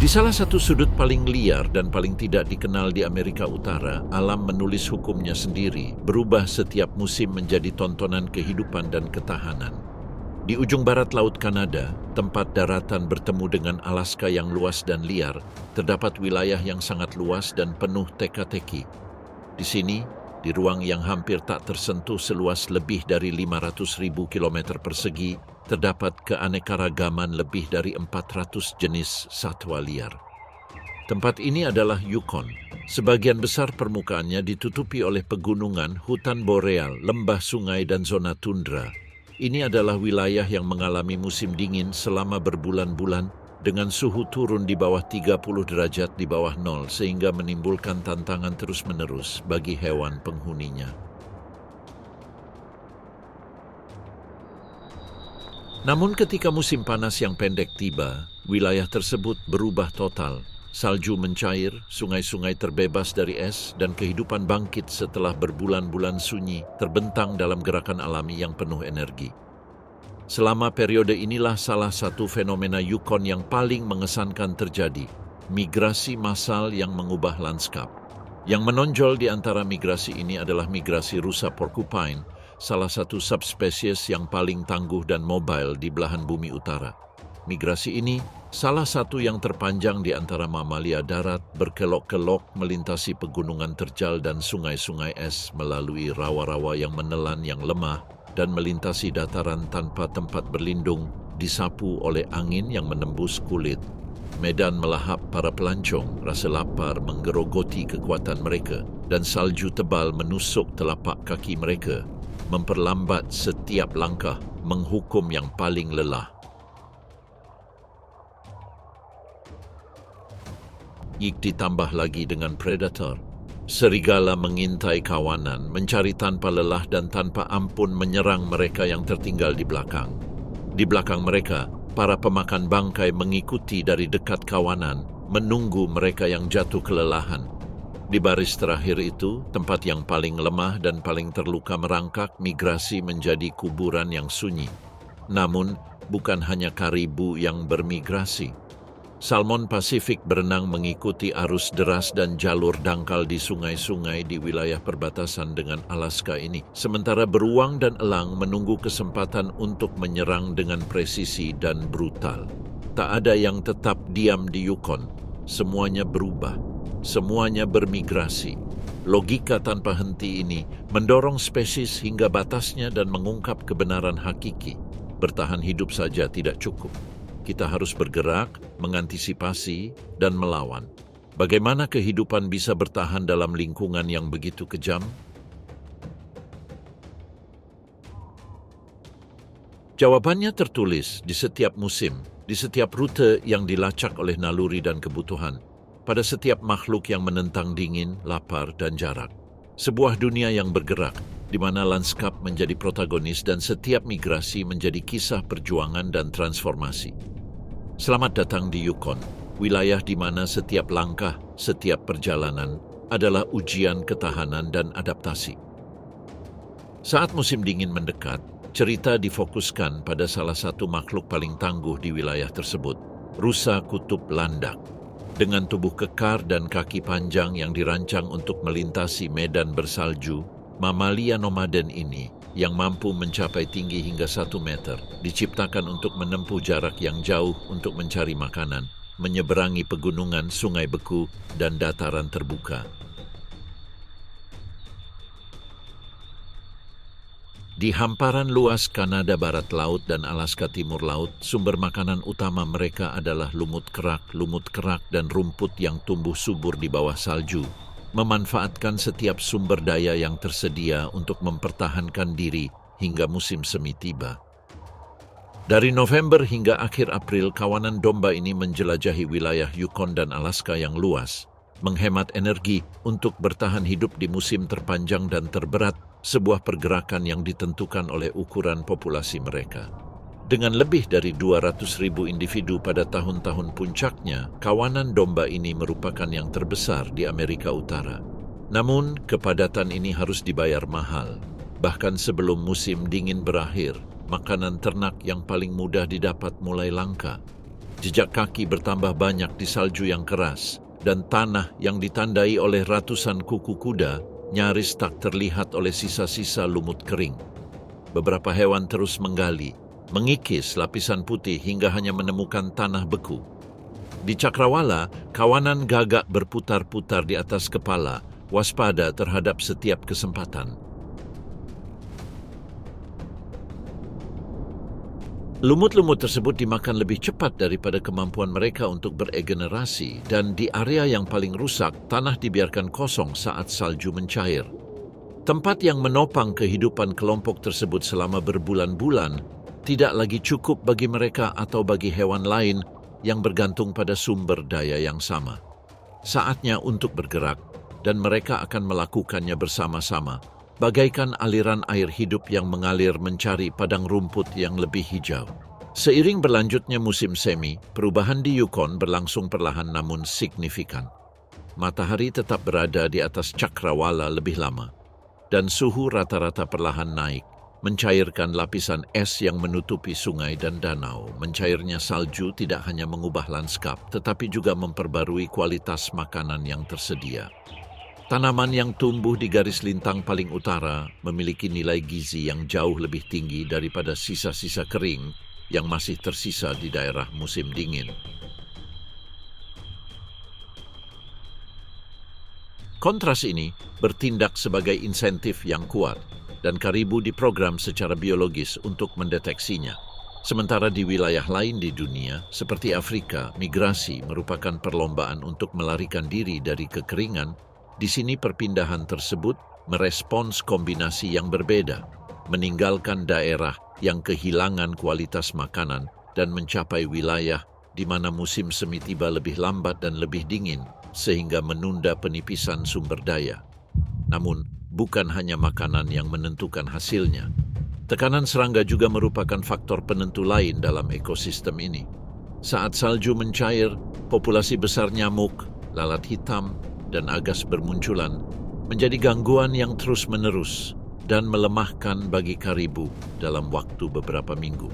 Di salah satu sudut paling liar dan paling tidak dikenal di Amerika Utara, alam menulis hukumnya sendiri, berubah setiap musim menjadi tontonan kehidupan dan ketahanan. Di ujung barat Laut Kanada, tempat daratan bertemu dengan Alaska yang luas dan liar, terdapat wilayah yang sangat luas dan penuh teka-teki. Di sini, di ruang yang hampir tak tersentuh seluas lebih dari 500.000 km persegi, terdapat keanekaragaman lebih dari 400 jenis satwa liar. Tempat ini adalah Yukon. Sebagian besar permukaannya ditutupi oleh pegunungan, hutan boreal, lembah sungai, dan zona tundra. Ini adalah wilayah yang mengalami musim dingin selama berbulan-bulan dengan suhu turun di bawah 30 derajat di bawah nol sehingga menimbulkan tantangan terus-menerus bagi hewan penghuninya. Namun ketika musim panas yang pendek tiba, wilayah tersebut berubah total. Salju mencair, sungai-sungai terbebas dari es, dan kehidupan bangkit setelah berbulan-bulan sunyi terbentang dalam gerakan alami yang penuh energi. Selama periode inilah salah satu fenomena Yukon yang paling mengesankan terjadi, migrasi massal yang mengubah lanskap. Yang menonjol di antara migrasi ini adalah migrasi rusa porcupine, salah satu subspesies yang paling tangguh dan mobile di belahan bumi utara. Migrasi ini salah satu yang terpanjang di antara mamalia darat, berkelok-kelok melintasi pegunungan terjal dan sungai-sungai es melalui rawa-rawa yang menelan yang lemah dan melintasi dataran tanpa tempat berlindung, disapu oleh angin yang menembus kulit. Medan melahap para pelancong, rasa lapar menggerogoti kekuatan mereka, dan salju tebal menusuk telapak kaki mereka, memperlambat setiap langkah, menghukum yang paling lelah. Ditambah lagi dengan predator. Serigala mengintai kawanan, mencari tanpa lelah dan tanpa ampun menyerang mereka yang tertinggal di belakang. Di belakang mereka, para pemakan bangkai mengikuti dari dekat kawanan, menunggu mereka yang jatuh kelelahan. Di baris terakhir itu, tempat yang paling lemah dan paling terluka merangkak, migrasi menjadi kuburan yang sunyi. Namun, bukan hanya karibu yang bermigrasi. Salmon Pasifik berenang mengikuti arus deras dan jalur dangkal di sungai-sungai di wilayah perbatasan dengan Alaska ini. Sementara beruang dan elang menunggu kesempatan untuk menyerang dengan presisi dan brutal. Tak ada yang tetap diam di Yukon. Semuanya berubah. Semuanya bermigrasi. Logika tanpa henti ini mendorong spesies hingga batasnya dan mengungkap kebenaran hakiki. Bertahan hidup saja tidak cukup. Kita harus bergerak, mengantisipasi, dan melawan. Bagaimana kehidupan bisa bertahan dalam lingkungan yang begitu kejam? Jawabannya tertulis di setiap musim, di setiap rute yang dilacak oleh naluri dan kebutuhan, pada setiap makhluk yang menentang dingin, lapar, dan jarak. Sebuah dunia yang bergerak, di mana lanskap menjadi protagonis dan setiap migrasi menjadi kisah perjuangan dan transformasi. Selamat datang di Yukon, wilayah di mana setiap langkah, setiap perjalanan adalah ujian ketahanan dan adaptasi. Saat musim dingin mendekat, cerita difokuskan pada salah satu makhluk paling tangguh di wilayah tersebut, rusa kutub landak. Dengan tubuh kekar dan kaki panjang yang dirancang untuk melintasi medan bersalju, mamalia nomaden ini yang mampu mencapai tinggi hingga 1 meter, diciptakan untuk menempuh jarak yang jauh untuk mencari makanan, menyeberangi pegunungan, sungai beku, dan dataran terbuka. Di hamparan luas Kanada Barat Laut dan Alaska Timur Laut, sumber makanan utama mereka adalah lumut kerak, dan rumput yang tumbuh subur di bawah salju, memanfaatkan setiap sumber daya yang tersedia untuk mempertahankan diri hingga musim semi tiba. Dari November hingga akhir April, kawanan domba ini menjelajahi wilayah Yukon dan Alaska yang luas, menghemat energi untuk bertahan hidup di musim terpanjang dan terberat, sebuah pergerakan yang ditentukan oleh ukuran populasi mereka. Dengan lebih dari 200.000 individu pada tahun-tahun puncaknya, kawanan domba ini merupakan yang terbesar di Amerika Utara. Namun, kepadatan ini harus dibayar mahal. Bahkan sebelum musim dingin berakhir, makanan ternak yang paling mudah didapat mulai langka. Jejak kaki bertambah banyak di salju yang keras, dan tanah yang ditandai oleh ratusan kuku kuda nyaris tak terlihat oleh sisa-sisa lumut kering. Beberapa hewan terus menggali, mengikis lapisan putih hingga hanya menemukan tanah beku. Di Cakrawala, kawanan gagak berputar-putar di atas kepala, waspada terhadap setiap kesempatan. Lumut-lumut tersebut dimakan lebih cepat daripada kemampuan mereka untuk beregenerasi, dan di area yang paling rusak, tanah dibiarkan kosong saat salju mencair. Tempat yang menopang kehidupan kelompok tersebut selama berbulan-bulan tidak lagi cukup bagi mereka atau bagi hewan lain yang bergantung pada sumber daya yang sama. Saatnya untuk bergerak, dan mereka akan melakukannya bersama-sama, bagaikan aliran air hidup yang mengalir mencari padang rumput yang lebih hijau. Seiring berlanjutnya musim semi, perubahan di Yukon berlangsung perlahan namun signifikan. Matahari tetap berada di atas Cakrawala lebih lama, dan suhu rata-rata perlahan naik, mencairkan lapisan es yang menutupi sungai dan danau. Mencairnya salju tidak hanya mengubah lanskap, tetapi juga memperbarui kualitas makanan yang tersedia. Tanaman yang tumbuh di garis lintang paling utara memiliki nilai gizi yang jauh lebih tinggi daripada sisa-sisa kering yang masih tersisa di daerah musim dingin. Kontras ini bertindak sebagai insentif yang kuat, dan karibu diprogram secara biologis untuk mendeteksinya. Sementara di wilayah lain di dunia, seperti Afrika, migrasi merupakan perlombaan untuk melarikan diri dari kekeringan. Di sini perpindahan tersebut merespons kombinasi yang berbeda, meninggalkan daerah yang kehilangan kualitas makanan dan mencapai wilayah di mana musim semi tiba lebih lambat dan lebih dingin, sehingga menunda penipisan sumber daya. Namun, bukan hanya makanan yang menentukan hasilnya. Tekanan serangga juga merupakan faktor penentu lain dalam ekosistem ini. Saat salju mencair, populasi besar nyamuk, lalat hitam, dan agas bermunculan, menjadi gangguan yang terus-menerus dan melemahkan bagi karibu dalam waktu beberapa minggu.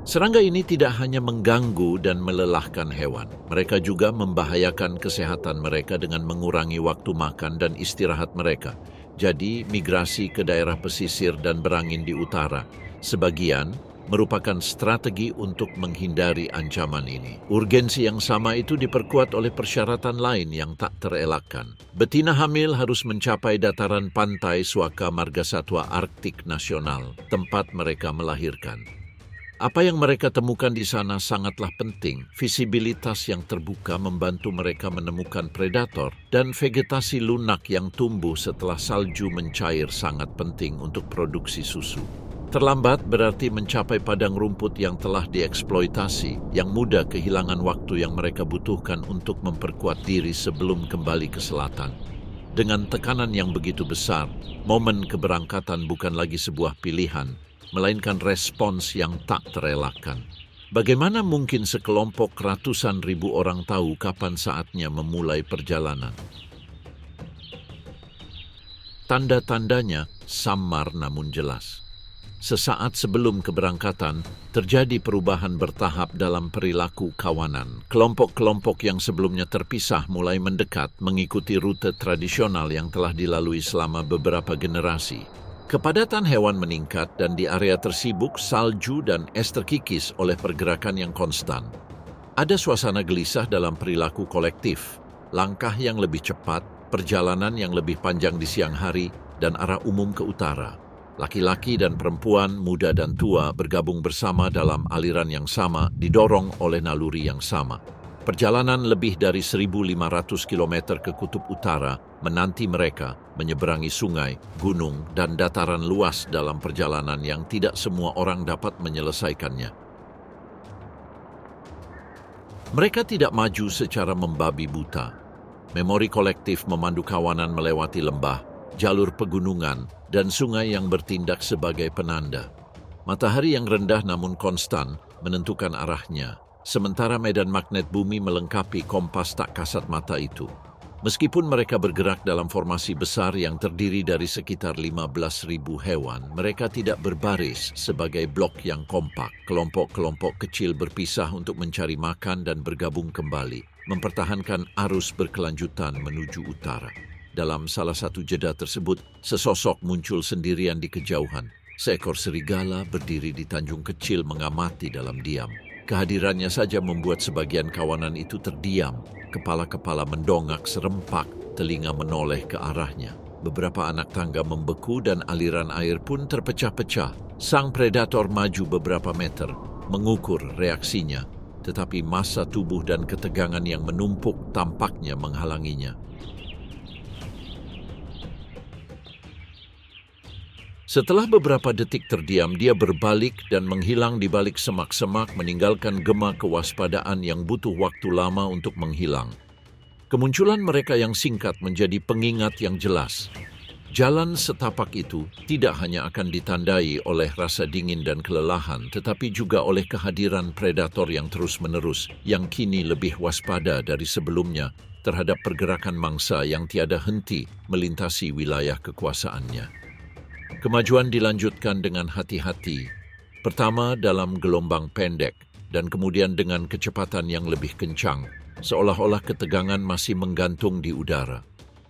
Serangga ini tidak hanya mengganggu dan melelahkan hewan, mereka juga membahayakan kesehatan mereka dengan mengurangi waktu makan dan istirahat mereka. Jadi, migrasi ke daerah pesisir dan berangin di utara, sebagian merupakan strategi untuk menghindari ancaman ini. Urgensi yang sama itu diperkuat oleh persyaratan lain yang tak terelakkan. Betina hamil harus mencapai dataran pantai Suaka Margasatwa Arktik Nasional, tempat mereka melahirkan. Apa yang mereka temukan di sana sangatlah penting. Visibilitas yang terbuka membantu mereka menemukan predator, dan vegetasi lunak yang tumbuh setelah salju mencair sangat penting untuk produksi susu. Terlambat berarti mencapai padang rumput yang telah dieksploitasi, yang mudah kehilangan waktu yang mereka butuhkan untuk memperkuat diri sebelum kembali ke selatan. Dengan tekanan yang begitu besar, momen keberangkatan bukan lagi sebuah pilihan, melainkan respons yang tak terelakkan. Bagaimana mungkin sekelompok ratusan ribu orang tahu kapan saatnya memulai perjalanan? Tanda-tandanya samar namun jelas. Sesaat sebelum keberangkatan, terjadi perubahan bertahap dalam perilaku kawanan. Kelompok-kelompok yang sebelumnya terpisah mulai mendekat mengikuti rute tradisional yang telah dilalui selama beberapa generasi. Kepadatan hewan meningkat dan di area tersibuk salju dan es terkikis oleh pergerakan yang konstan. Ada suasana gelisah dalam perilaku kolektif, langkah yang lebih cepat, perjalanan yang lebih panjang di siang hari, dan arah umum ke utara. Laki-laki dan perempuan, muda dan tua bergabung bersama dalam aliran yang sama, didorong oleh naluri yang sama. Perjalanan lebih dari 1.500 km ke kutub utara menanti mereka menyeberangi sungai, gunung, dan dataran luas dalam perjalanan yang tidak semua orang dapat menyelesaikannya. Mereka tidak maju secara membabi buta. Memori kolektif memandu kawanan melewati lembah, jalur pegunungan, dan sungai yang bertindak sebagai penanda. Matahari yang rendah namun konstan menentukan arahnya, sementara medan magnet bumi melengkapi kompas tak kasat mata itu. Meskipun mereka bergerak dalam formasi besar yang terdiri dari sekitar 15.000 hewan, mereka tidak berbaris sebagai blok yang kompak. Kelompok-kelompok kecil berpisah untuk mencari makan dan bergabung kembali, mempertahankan arus berkelanjutan menuju utara. Dalam salah satu jeda tersebut, sesosok muncul sendirian di kejauhan. Seekor serigala berdiri di tanjung kecil mengamati dalam diam. Kehadirannya saja membuat sebagian kawanan itu terdiam. Kepala-kepala mendongak serempak, telinga menoleh ke arahnya. Beberapa anak tangga membeku dan aliran air pun terpecah-pecah. Sang predator maju beberapa meter, mengukur reaksinya. Tetapi massa tubuh dan ketegangan yang menumpuk tampaknya menghalanginya. Setelah beberapa detik terdiam, dia berbalik dan menghilang di balik semak-semak, meninggalkan gema kewaspadaan yang butuh waktu lama untuk menghilang. Kemunculan mereka yang singkat menjadi pengingat yang jelas. Jalan setapak itu tidak hanya akan ditandai oleh rasa dingin dan kelelahan, tetapi juga oleh kehadiran predator yang terus-menerus, yang kini lebih waspada dari sebelumnya terhadap pergerakan mangsa yang tiada henti melintasi wilayah kekuasaannya. Kemajuan dilanjutkan dengan hati-hati, pertama dalam gelombang pendek dan kemudian dengan kecepatan yang lebih kencang, seolah-olah ketegangan masih menggantung di udara.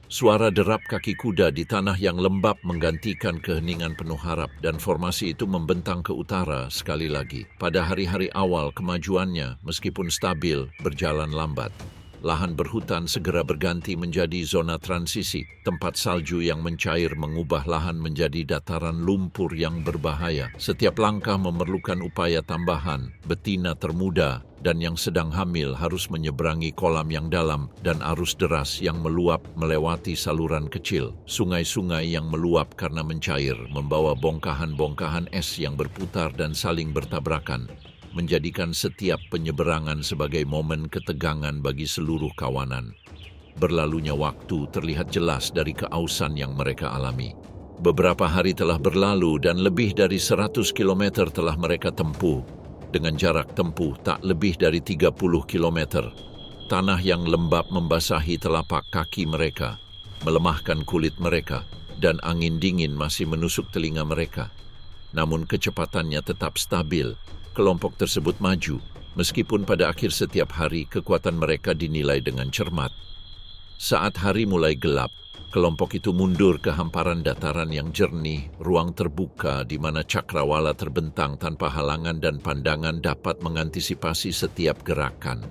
Suara derap kaki kuda di tanah yang lembab menggantikan keheningan penuh harap dan formasi itu membentang ke utara sekali lagi. Pada hari-hari awal kemajuannya, meskipun stabil, berjalan lambat. Lahan berhutan segera berganti menjadi zona transisi, tempat salju yang mencair mengubah lahan menjadi dataran lumpur yang berbahaya. Setiap langkah memerlukan upaya tambahan. Betina termuda dan yang sedang hamil harus menyeberangi kolam yang dalam dan arus deras yang meluap melewati saluran kecil. Sungai-sungai yang meluap karena mencair, membawa bongkahan-bongkahan es yang berputar dan saling bertabrakan, menjadikan setiap penyeberangan sebagai momen ketegangan bagi seluruh kawanan. Berlalunya waktu terlihat jelas dari keausan yang mereka alami. Beberapa hari telah berlalu dan lebih dari 100 km telah mereka tempuh, dengan jarak tempuh tak lebih dari 30 km. Tanah yang lembab membasahi telapak kaki mereka, melemahkan kulit mereka, dan angin dingin masih menusuk telinga mereka. Namun kecepatannya tetap stabil. Kelompok tersebut maju, meskipun pada akhir setiap hari kekuatan mereka dinilai dengan cermat. Saat hari mulai gelap, kelompok itu mundur ke hamparan dataran yang jernih, ruang terbuka di mana cakrawala terbentang tanpa halangan dan pandangan dapat mengantisipasi setiap gerakan.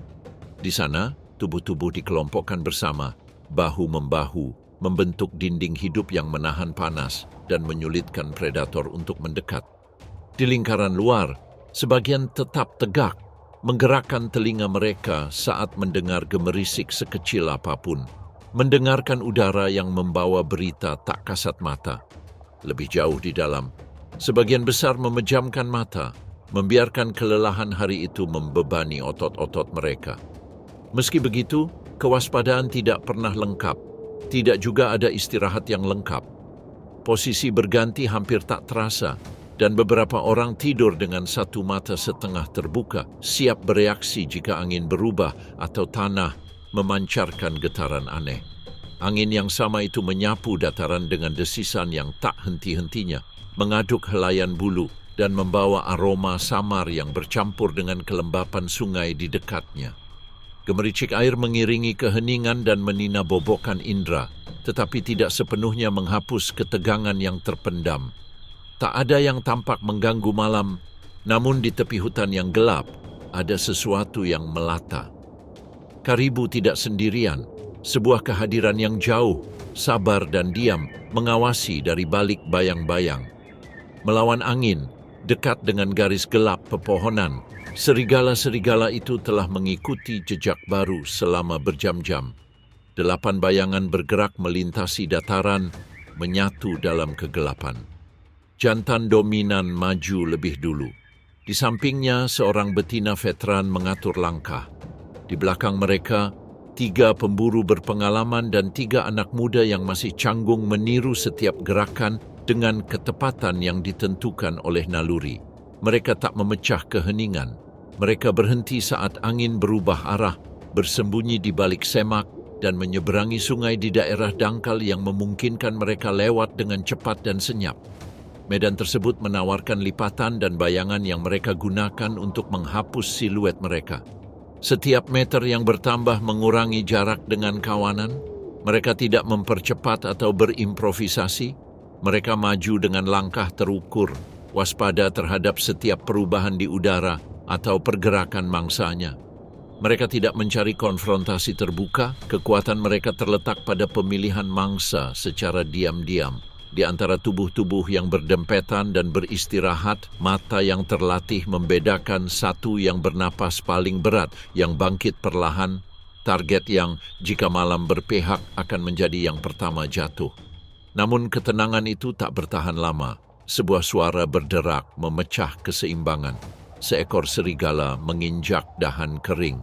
Di sana, tubuh-tubuh dikelompokkan bersama, bahu-membahu, membentuk dinding hidup yang menahan panas dan menyulitkan predator untuk mendekat. Di lingkaran luar, sebagian tetap tegak, menggerakkan telinga mereka saat mendengar gemerisik sekecil apapun, mendengarkan udara yang membawa berita tak kasat mata. Lebih jauh di dalam, sebagian besar memejamkan mata, membiarkan kelelahan hari itu membebani otot-otot mereka. Meski begitu, kewaspadaan tidak pernah lengkap, tidak juga ada istirahat yang lengkap. Posisi berganti hampir tak terasa, dan beberapa orang tidur dengan satu mata setengah terbuka, siap bereaksi jika angin berubah atau tanah memancarkan getaran aneh. Angin yang sama itu menyapu dataran dengan desisan yang tak henti-hentinya, mengaduk helaian bulu dan membawa aroma samar yang bercampur dengan kelembapan sungai di dekatnya. Gemericik air mengiringi keheningan dan meninabobokan indera, tetapi tidak sepenuhnya menghapus ketegangan yang terpendam. Tak ada yang tampak mengganggu malam, namun di tepi hutan yang gelap, ada sesuatu yang melata. Karibu tidak sendirian, sebuah kehadiran yang jauh, sabar dan diam, mengawasi dari balik bayang-bayang. Melawan angin, dekat dengan garis gelap pepohonan, serigala-serigala itu telah mengikuti jejak baru selama berjam-jam. 8 bayangan bergerak melintasi dataran, menyatu dalam kegelapan. Jantan dominan maju lebih dulu. Di sampingnya, seorang betina veteran mengatur langkah. Di belakang mereka, 3 pemburu berpengalaman dan 3 anak muda yang masih canggung meniru setiap gerakan dengan ketepatan yang ditentukan oleh naluri. Mereka tak memecah keheningan. Mereka berhenti saat angin berubah arah, bersembunyi di balik semak, dan menyeberangi sungai di daerah dangkal yang memungkinkan mereka lewat dengan cepat dan senyap. Medan tersebut menawarkan lipatan dan bayangan yang mereka gunakan untuk menghapus siluet mereka. Setiap meter yang bertambah mengurangi jarak dengan kawanan. Mereka tidak mempercepat atau berimprovisasi. Mereka maju dengan langkah terukur, waspada terhadap setiap perubahan di udara atau pergerakan mangsanya. Mereka tidak mencari konfrontasi terbuka, kekuatan mereka terletak pada pemilihan mangsa secara diam-diam. Di antara tubuh-tubuh yang berdempetan dan beristirahat, mata yang terlatih membedakan satu yang bernapas paling berat, yang bangkit perlahan, target yang jika malam berpihak akan menjadi yang pertama jatuh. Namun ketenangan itu tak bertahan lama. Sebuah suara berderak memecah keseimbangan. Seekor serigala menginjak dahan kering,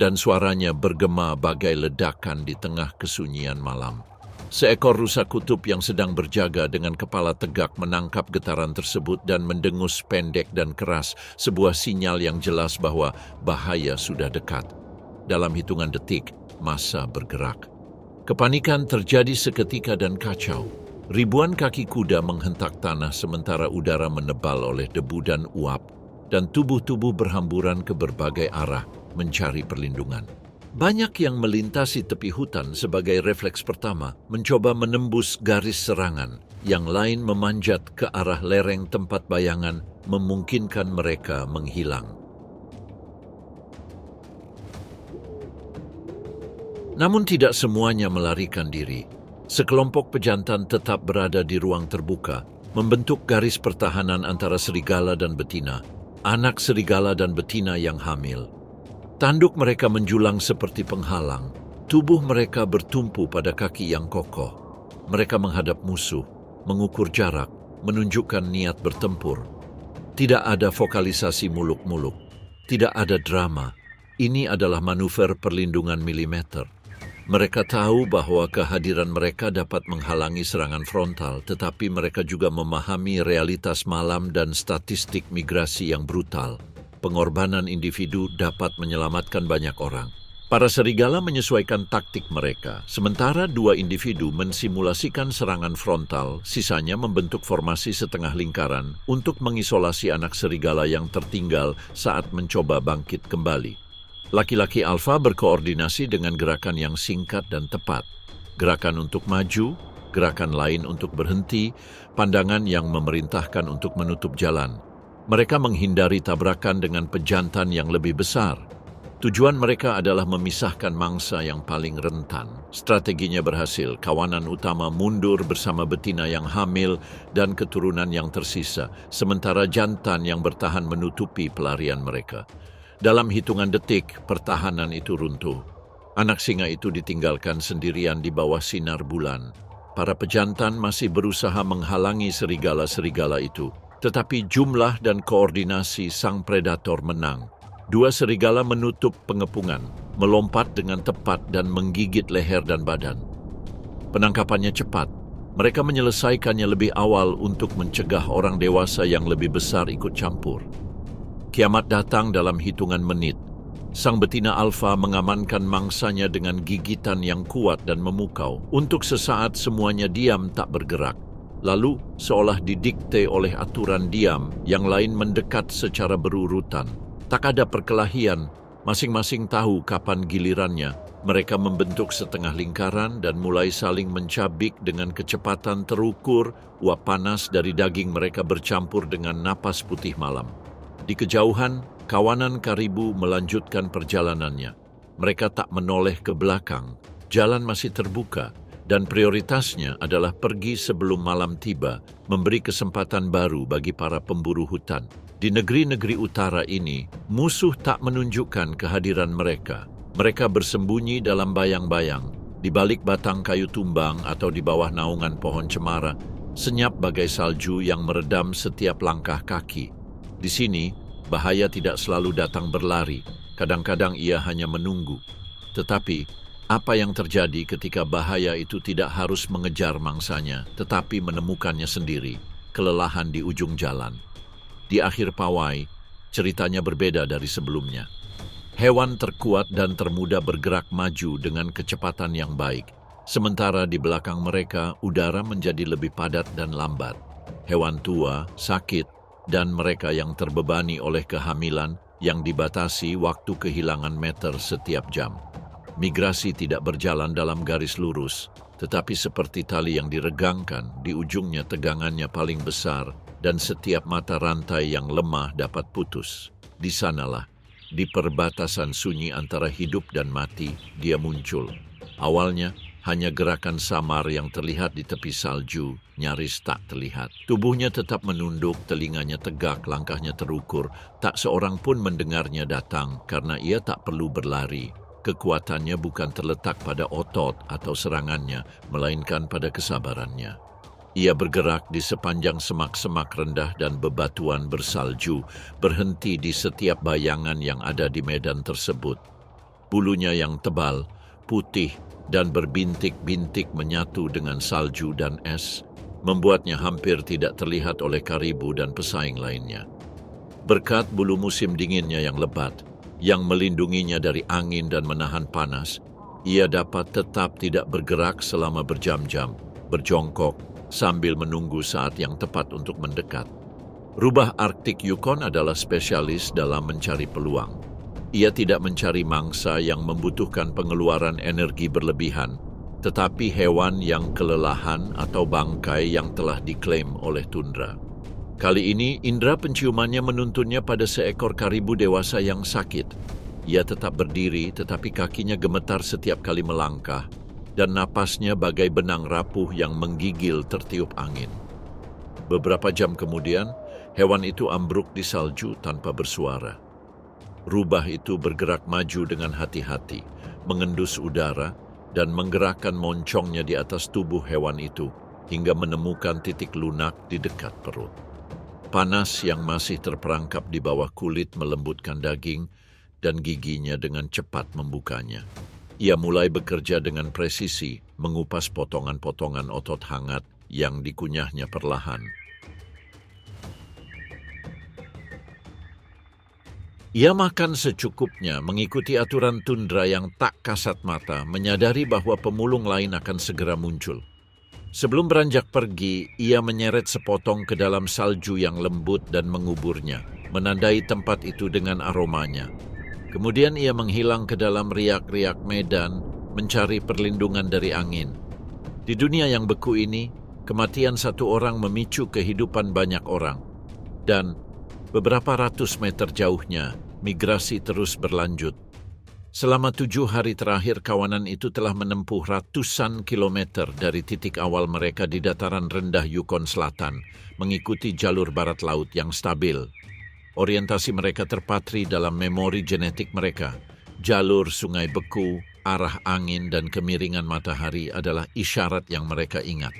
dan suaranya bergema bagai ledakan di tengah kesunyian malam. Seekor rusa kutub yang sedang berjaga dengan kepala tegak menangkap getaran tersebut dan mendengus pendek dan keras, sebuah sinyal yang jelas bahwa bahaya sudah dekat. Dalam hitungan detik, massa bergerak. Kepanikan terjadi seketika dan kacau. Ribuan kaki kuda menghentak tanah sementara udara menebal oleh debu dan uap, dan tubuh-tubuh berhamburan ke berbagai arah mencari perlindungan. Banyak yang melintasi tepi hutan sebagai refleks pertama, mencoba menembus garis serangan. Yang lain memanjat ke arah lereng tempat bayangan, memungkinkan mereka menghilang. Namun tidak semuanya melarikan diri. Sekelompok pejantan tetap berada di ruang terbuka, membentuk garis pertahanan antara serigala dan betina, anak serigala dan betina yang hamil. Tanduk mereka menjulang seperti penghalang, tubuh mereka bertumpu pada kaki yang kokoh. Mereka menghadap musuh, mengukur jarak, menunjukkan niat bertempur. Tidak ada vokalisasi muluk-muluk, tidak ada drama. Ini adalah manuver perlindungan milimeter. Mereka tahu bahwa kehadiran mereka dapat menghalangi serangan frontal, tetapi mereka juga memahami realitas malam dan statistik migrasi yang brutal. Pengorbanan individu dapat menyelamatkan banyak orang. Para serigala menyesuaikan taktik mereka, sementara dua individu mensimulasikan serangan frontal, sisanya membentuk formasi setengah lingkaran untuk mengisolasi anak serigala yang tertinggal saat mencoba bangkit kembali. Laki-laki alfa berkoordinasi dengan gerakan yang singkat dan tepat. Gerakan untuk maju, gerakan lain untuk berhenti, pandangan yang memerintahkan untuk menutup jalan. Mereka menghindari tabrakan dengan pejantan yang lebih besar. Tujuan mereka adalah memisahkan mangsa yang paling rentan. Strateginya berhasil, kawanan utama mundur bersama betina yang hamil dan keturunan yang tersisa, sementara jantan yang bertahan menutupi pelarian mereka. Dalam hitungan detik, pertahanan itu runtuh. Anak singa itu ditinggalkan sendirian di bawah sinar bulan. Para pejantan masih berusaha menghalangi serigala-serigala itu, tetapi jumlah dan koordinasi sang predator menang. Dua serigala menutup pengepungan, melompat dengan tepat dan menggigit leher dan badan. Penangkapannya cepat. Mereka menyelesaikannya lebih awal untuk mencegah orang dewasa yang lebih besar ikut campur. Kiamat datang dalam hitungan menit. Sang betina alfa mengamankan mangsanya dengan gigitan yang kuat dan memukau. Untuk sesaat semuanya diam tak bergerak. Lalu, seolah didikte oleh aturan diam, yang lain mendekat secara berurutan. Tak ada perkelahian, masing-masing tahu kapan gilirannya. Mereka membentuk setengah lingkaran dan mulai saling mencabik dengan kecepatan terukur. Uap panas dari daging mereka bercampur dengan napas putih malam. Di kejauhan, kawanan karibu melanjutkan perjalanannya. Mereka tak menoleh ke belakang, jalan masih terbuka, dan prioritasnya adalah pergi sebelum malam tiba, memberi kesempatan baru bagi para pemburu hutan. Di negeri-negeri utara ini, musuh tak menunjukkan kehadiran mereka. Mereka bersembunyi dalam bayang-bayang, di balik batang kayu tumbang atau di bawah naungan pohon cemara, senyap bagai salju yang meredam setiap langkah kaki. Di sini, bahaya tidak selalu datang berlari, kadang-kadang ia hanya menunggu. Tetapi, apa yang terjadi ketika bahaya itu tidak harus mengejar mangsanya, tetapi menemukannya sendiri, kelelahan di ujung jalan. Di akhir pawai, ceritanya berbeda dari sebelumnya. Hewan terkuat dan termuda bergerak maju dengan kecepatan yang baik, sementara di belakang mereka udara menjadi lebih padat dan lambat. Hewan tua, sakit, dan mereka yang terbebani oleh kehamilan yang dibatasi waktu kehilangan meter setiap jam. Migrasi tidak berjalan dalam garis lurus, tetapi seperti tali yang diregangkan, di ujungnya tegangannya paling besar dan setiap mata rantai yang lemah dapat putus. Di sanalah, di perbatasan sunyi antara hidup dan mati, dia muncul. Awalnya, hanya gerakan samar yang terlihat di tepi salju, nyaris tak terlihat. Tubuhnya tetap menunduk, telinganya tegak, langkahnya terukur. Tak seorang pun mendengarnya datang karena ia tak perlu berlari. Kekuatannya bukan terletak pada otot atau serangannya, melainkan pada kesabarannya. Ia bergerak di sepanjang semak-semak rendah dan bebatuan bersalju, berhenti di setiap bayangan yang ada di medan tersebut. Bulunya yang tebal, putih, dan berbintik-bintik menyatu dengan salju dan es, membuatnya hampir tidak terlihat oleh karibu dan pesaing lainnya. Berkat bulu musim dinginnya yang lebat, yang melindunginya dari angin dan menahan panas, ia dapat tetap tidak bergerak selama berjam-jam, berjongkok, sambil menunggu saat yang tepat untuk mendekat. Rubah Arktik Yukon adalah spesialis dalam mencari peluang. Ia tidak mencari mangsa yang membutuhkan pengeluaran energi berlebihan, tetapi hewan yang kelelahan atau bangkai yang telah diklaim oleh tundra. Kali ini, indera penciumannya menuntunnya pada seekor karibu dewasa yang sakit. Ia tetap berdiri, tetapi kakinya gemetar setiap kali melangkah, dan napasnya bagai benang rapuh yang menggigil tertiup angin. Beberapa jam kemudian, hewan itu ambruk di salju tanpa bersuara. Rubah itu bergerak maju dengan hati-hati, mengendus udara, dan menggerakkan moncongnya di atas tubuh hewan itu, hingga menemukan titik lunak di dekat perut. Panas yang masih terperangkap di bawah kulit melembutkan daging, dan giginya dengan cepat membukanya. Ia mulai bekerja dengan presisi, mengupas potongan-potongan otot hangat yang dikunyahnya perlahan. Ia makan secukupnya, mengikuti aturan tundra yang tak kasat mata, menyadari bahwa pemulung lain akan segera muncul. Sebelum beranjak pergi, ia menyeret sepotong ke dalam salju yang lembut dan menguburnya, menandai tempat itu dengan aromanya. Kemudian ia menghilang ke dalam riak-riak medan, mencari perlindungan dari angin. Di dunia yang beku ini, kematian satu orang memicu kehidupan banyak orang. Dan beberapa ratus meter jauhnya, migrasi terus berlanjut. Selama 7 hari terakhir, kawanan itu telah menempuh ratusan kilometer dari titik awal mereka di dataran rendah Yukon Selatan, mengikuti jalur barat laut yang stabil. Orientasi mereka terpatri dalam memori genetik mereka. Jalur sungai beku, arah angin, dan kemiringan matahari adalah isyarat yang mereka ingat.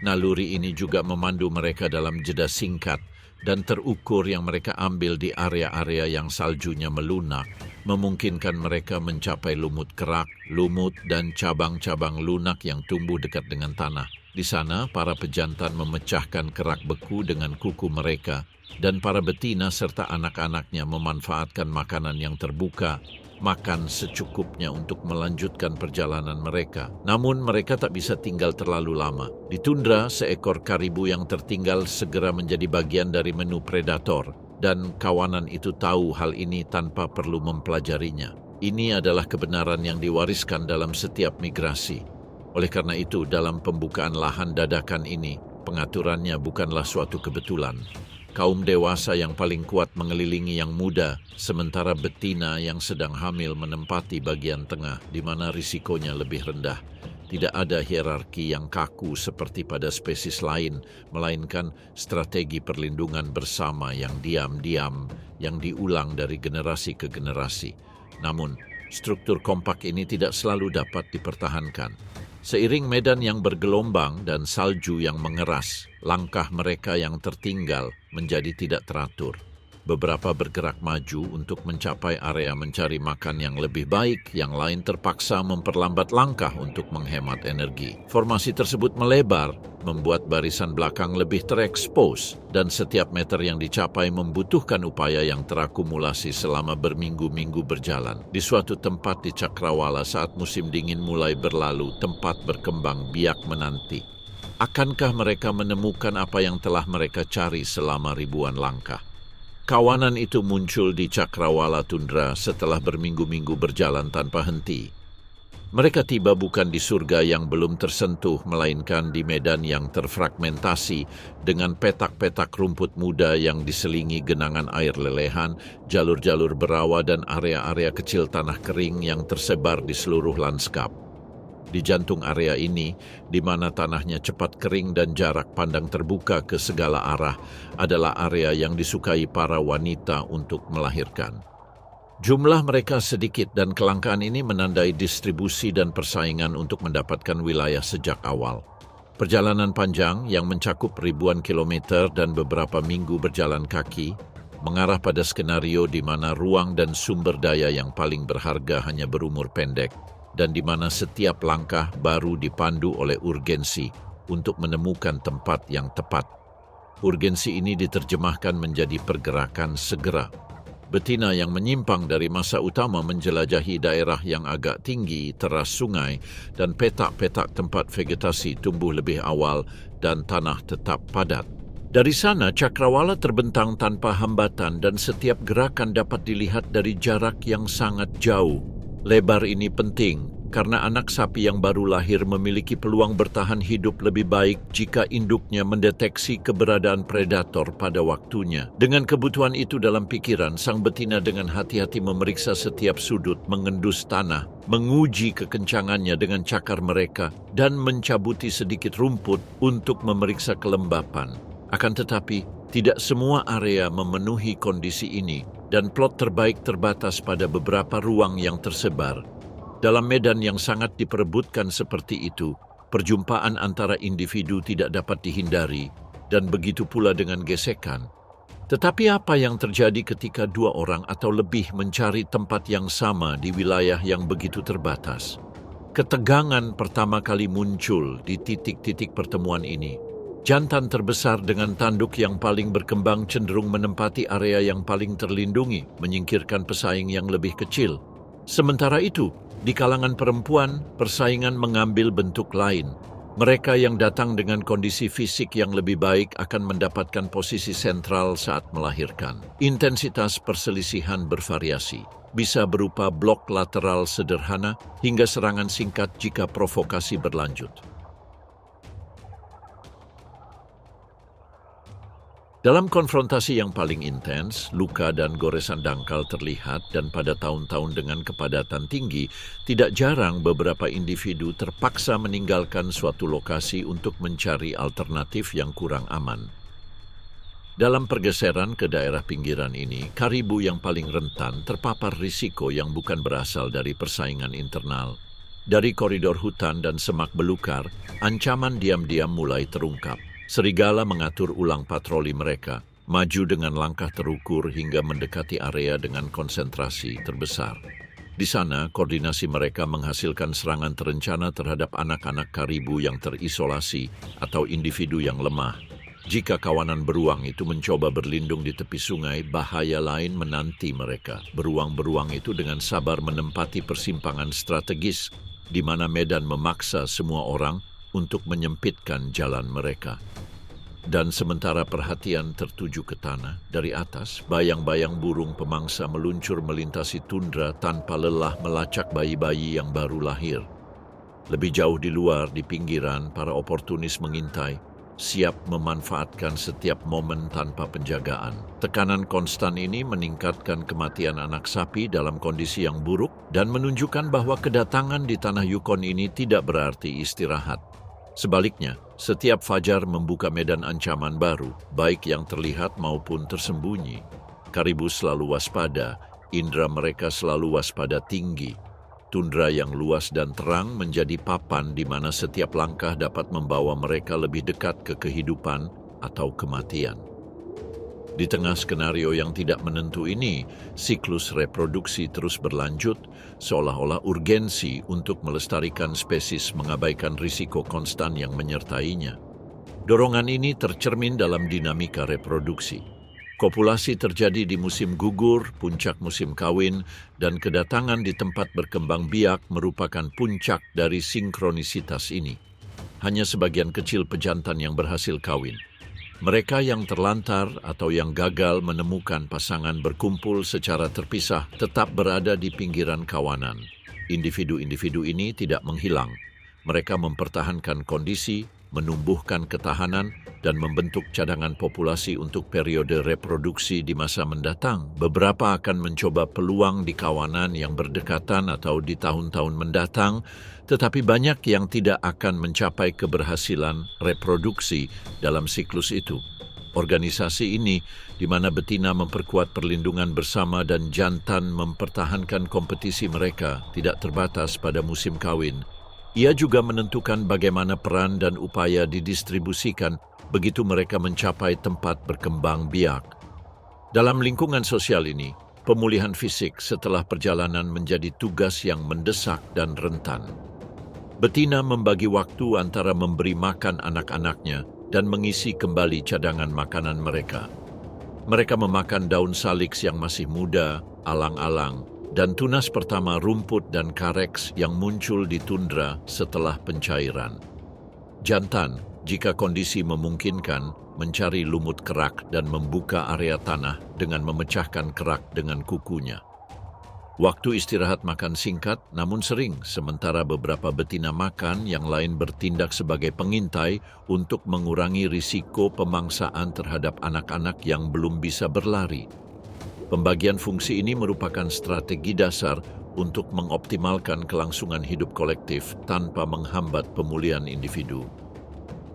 Naluri ini juga memandu mereka dalam jeda singkat dan terukur yang mereka ambil di area-area yang saljunya melunak, memungkinkan mereka mencapai lumut kerak, lumut, dan cabang-cabang lunak yang tumbuh dekat dengan tanah. Di sana, para pejantan memecahkan kerak beku dengan kuku mereka, dan para betina serta anak-anaknya memanfaatkan makanan yang terbuka, makan secukupnya untuk melanjutkan perjalanan mereka. Namun mereka tak bisa tinggal terlalu lama. Di tundra, seekor karibu yang tertinggal segera menjadi bagian dari menu predator, dan kawanan itu tahu hal ini tanpa perlu mempelajarinya. Ini adalah kebenaran yang diwariskan dalam setiap migrasi. Oleh karena itu, dalam pembukaan lahan dadakan ini, pengaturannya bukanlah suatu kebetulan. Kaum dewasa yang paling kuat mengelilingi yang muda, sementara betina yang sedang hamil menempati bagian tengah, di mana risikonya lebih rendah. Tidak ada hierarki yang kaku seperti pada spesies lain, melainkan strategi perlindungan bersama yang diam-diam, yang diulang dari generasi ke generasi. Namun, struktur kompak ini tidak selalu dapat dipertahankan. Seiring medan yang bergelombang dan salju yang mengeras, langkah mereka yang tertinggal menjadi tidak teratur. Beberapa bergerak maju untuk mencapai area mencari makan yang lebih baik, yang lain terpaksa memperlambat langkah untuk menghemat energi. Formasi tersebut melebar, membuat barisan belakang lebih terekspos, dan setiap meter yang dicapai membutuhkan upaya yang terakumulasi selama berminggu-minggu berjalan. Di suatu tempat di Cakrawala saat musim dingin mulai berlalu, tempat berkembang biak menanti. Akankah mereka menemukan apa yang telah mereka cari selama ribuan langkah? Kawanan itu muncul di Cakrawala Tundra setelah berminggu-minggu berjalan tanpa henti. Mereka tiba bukan di surga yang belum tersentuh, melainkan di medan yang terfragmentasi dengan petak-petak rumput muda yang diselingi genangan air lelehan, jalur-jalur berawa dan area-area kecil tanah kering yang tersebar di seluruh lanskap. Di jantung area ini, di mana tanahnya cepat kering dan jarak pandang terbuka ke segala arah, adalah area yang disukai para wanita untuk melahirkan. Jumlah mereka sedikit dan kelangkaan ini menandai distribusi dan persaingan untuk mendapatkan wilayah sejak awal. Perjalanan panjang yang mencakup ribuan kilometer dan beberapa minggu berjalan kaki, mengarah pada skenario di mana ruang dan sumber daya yang paling berharga hanya berumur pendek, dan di mana setiap langkah baru dipandu oleh urgensi untuk menemukan tempat yang tepat. Urgensi ini diterjemahkan menjadi pergerakan segera. Betina yang menyimpang dari masa utama menjelajahi daerah yang agak tinggi, teras sungai, dan petak-petak tempat vegetasi tumbuh lebih awal dan tanah tetap padat. Dari sana, Cakrawala terbentang tanpa hambatan dan setiap gerakan dapat dilihat dari jarak yang sangat jauh. Lebar ini penting karena anak sapi yang baru lahir memiliki peluang bertahan hidup lebih baik jika induknya mendeteksi keberadaan predator pada waktunya. Dengan kebutuhan itu dalam pikiran, sang betina dengan hati-hati memeriksa setiap sudut, mengendus tanah, menguji kekencangannya dengan cakar mereka, dan mencabuti sedikit rumput untuk memeriksa kelembapan. Akan tetapi, tidak semua area memenuhi kondisi ini, dan plot terbaik terbatas pada beberapa ruang yang tersebar. Dalam medan yang sangat diperebutkan seperti itu, perjumpaan antara individu tidak dapat dihindari, dan begitu pula dengan gesekan. Tetapi apa yang terjadi ketika dua orang atau lebih mencari tempat yang sama di wilayah yang begitu terbatas? Ketegangan pertama kali muncul di titik-titik pertemuan ini. Jantan terbesar dengan tanduk yang paling berkembang cenderung menempati area yang paling terlindungi, menyingkirkan pesaing yang lebih kecil. Sementara itu, di kalangan perempuan, persaingan mengambil bentuk lain. Mereka yang datang dengan kondisi fisik yang lebih baik akan mendapatkan posisi sentral saat melahirkan. Intensitas perselisihan bervariasi. Bisa berupa blok lateral sederhana hingga serangan singkat jika provokasi berlanjut. Dalam konfrontasi yang paling intens, luka dan goresan dangkal terlihat, dan pada tahun-tahun dengan kepadatan tinggi, tidak jarang beberapa individu terpaksa meninggalkan suatu lokasi untuk mencari alternatif yang kurang aman. Dalam pergeseran ke daerah pinggiran ini, karibu yang paling rentan terpapar risiko yang bukan berasal dari persaingan internal. Dari koridor hutan dan semak belukar, ancaman diam-diam mulai terungkap. Serigala mengatur ulang patroli mereka, maju dengan langkah terukur hingga mendekati area dengan konsentrasi terbesar. Di sana, koordinasi mereka menghasilkan serangan terencana terhadap anak-anak karibu yang terisolasi atau individu yang lemah. Jika kawanan beruang itu mencoba berlindung di tepi sungai, bahaya lain menanti mereka. Beruang-beruang itu dengan sabar menempati persimpangan strategis, di mana medan memaksa semua orang untuk menyempitkan jalan mereka. Dan sementara perhatian tertuju ke tanah, dari atas, bayang-bayang burung pemangsa meluncur melintasi tundra tanpa lelah melacak bayi-bayi yang baru lahir. Lebih jauh di luar, di pinggiran, para oportunis mengintai, siap memanfaatkan setiap momen tanpa penjagaan. Tekanan konstan ini meningkatkan kematian anak sapi dalam kondisi yang buruk dan menunjukkan bahwa kedatangan di tanah Yukon ini tidak berarti istirahat. Sebaliknya, setiap fajar membuka medan ancaman baru, baik yang terlihat maupun tersembunyi. Karibu selalu waspada, indera mereka selalu waspada tinggi. Tundra yang luas dan terang menjadi papan di mana setiap langkah dapat membawa mereka lebih dekat ke kehidupan atau kematian. Di tengah skenario yang tidak menentu ini, siklus reproduksi terus berlanjut, seolah-olah urgensi untuk melestarikan spesies mengabaikan risiko konstan yang menyertainya. Dorongan ini tercermin dalam dinamika reproduksi. Kopulasi terjadi di musim gugur, puncak musim kawin, dan kedatangan di tempat berkembang biak merupakan puncak dari sinkronisitas ini. Hanya sebagian kecil pejantan yang berhasil kawin. Mereka yang terlantar atau yang gagal menemukan pasangan berkumpul secara terpisah tetap berada di pinggiran kawanan. Individu-individu ini tidak menghilang. Mereka mempertahankan kondisi, menumbuhkan ketahanan, dan membentuk cadangan populasi untuk periode reproduksi di masa mendatang. Beberapa akan mencoba peluang di kawanan yang berdekatan atau di tahun-tahun mendatang, tetapi banyak yang tidak akan mencapai keberhasilan reproduksi dalam siklus itu. Organisasi ini, di mana betina memperkuat perlindungan bersama dan jantan mempertahankan kompetisi mereka, tidak terbatas pada musim kawin. Ia juga menentukan bagaimana peran dan upaya didistribusikan begitu mereka mencapai tempat berkembang biak. Dalam lingkungan sosial ini, pemulihan fisik setelah perjalanan menjadi tugas yang mendesak dan rentan. Betina membagi waktu antara memberi makan anak-anaknya dan mengisi kembali cadangan makanan mereka. Mereka memakan daun salix yang masih muda, alang-alang, dan tunas pertama rumput dan kareks yang muncul di tundra setelah pencairan. Jantan, jika kondisi memungkinkan, mencari lumut kerak dan membuka area tanah dengan memecahkan kerak dengan kukunya. Waktu istirahat makan singkat namun sering, sementara beberapa betina makan yang lain bertindak sebagai pengintai untuk mengurangi risiko pemangsaan terhadap anak-anak yang belum bisa berlari. Pembagian fungsi ini merupakan strategi dasar untuk mengoptimalkan kelangsungan hidup kolektif tanpa menghambat pemulihan individu.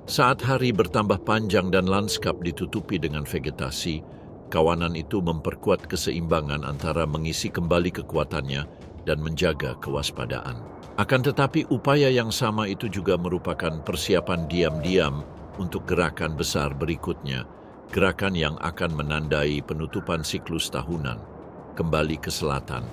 Saat hari bertambah panjang dan lanskap ditutupi dengan vegetasi, kawanan itu memperkuat keseimbangan antara mengisi kembali kekuatannya dan menjaga kewaspadaan. Akan tetapi upaya yang sama itu juga merupakan persiapan diam-diam untuk gerakan besar berikutnya, gerakan yang akan menandai penutupan siklus tahunan, kembali ke selatan.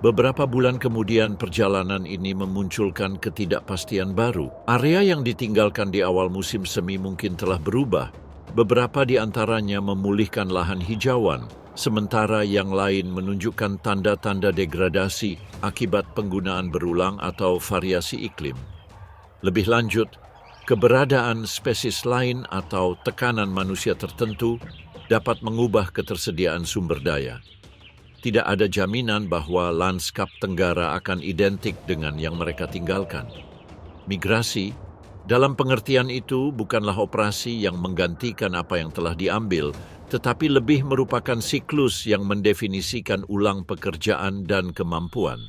Beberapa bulan kemudian perjalanan ini memunculkan ketidakpastian baru. Area yang ditinggalkan di awal musim semi mungkin telah berubah. Beberapa di antaranya memulihkan lahan hijauan, sementara yang lain menunjukkan tanda-tanda degradasi akibat penggunaan berulang atau variasi iklim. Lebih lanjut, keberadaan spesies lain atau tekanan manusia tertentu dapat mengubah ketersediaan sumber daya. Tidak ada jaminan bahwa lanskap Tenggara akan identik dengan yang mereka tinggalkan. Migrasi, dalam pengertian itu, bukanlah operasi yang menggantikan apa yang telah diambil, tetapi lebih merupakan siklus yang mendefinisikan ulang pekerjaan dan kemampuan.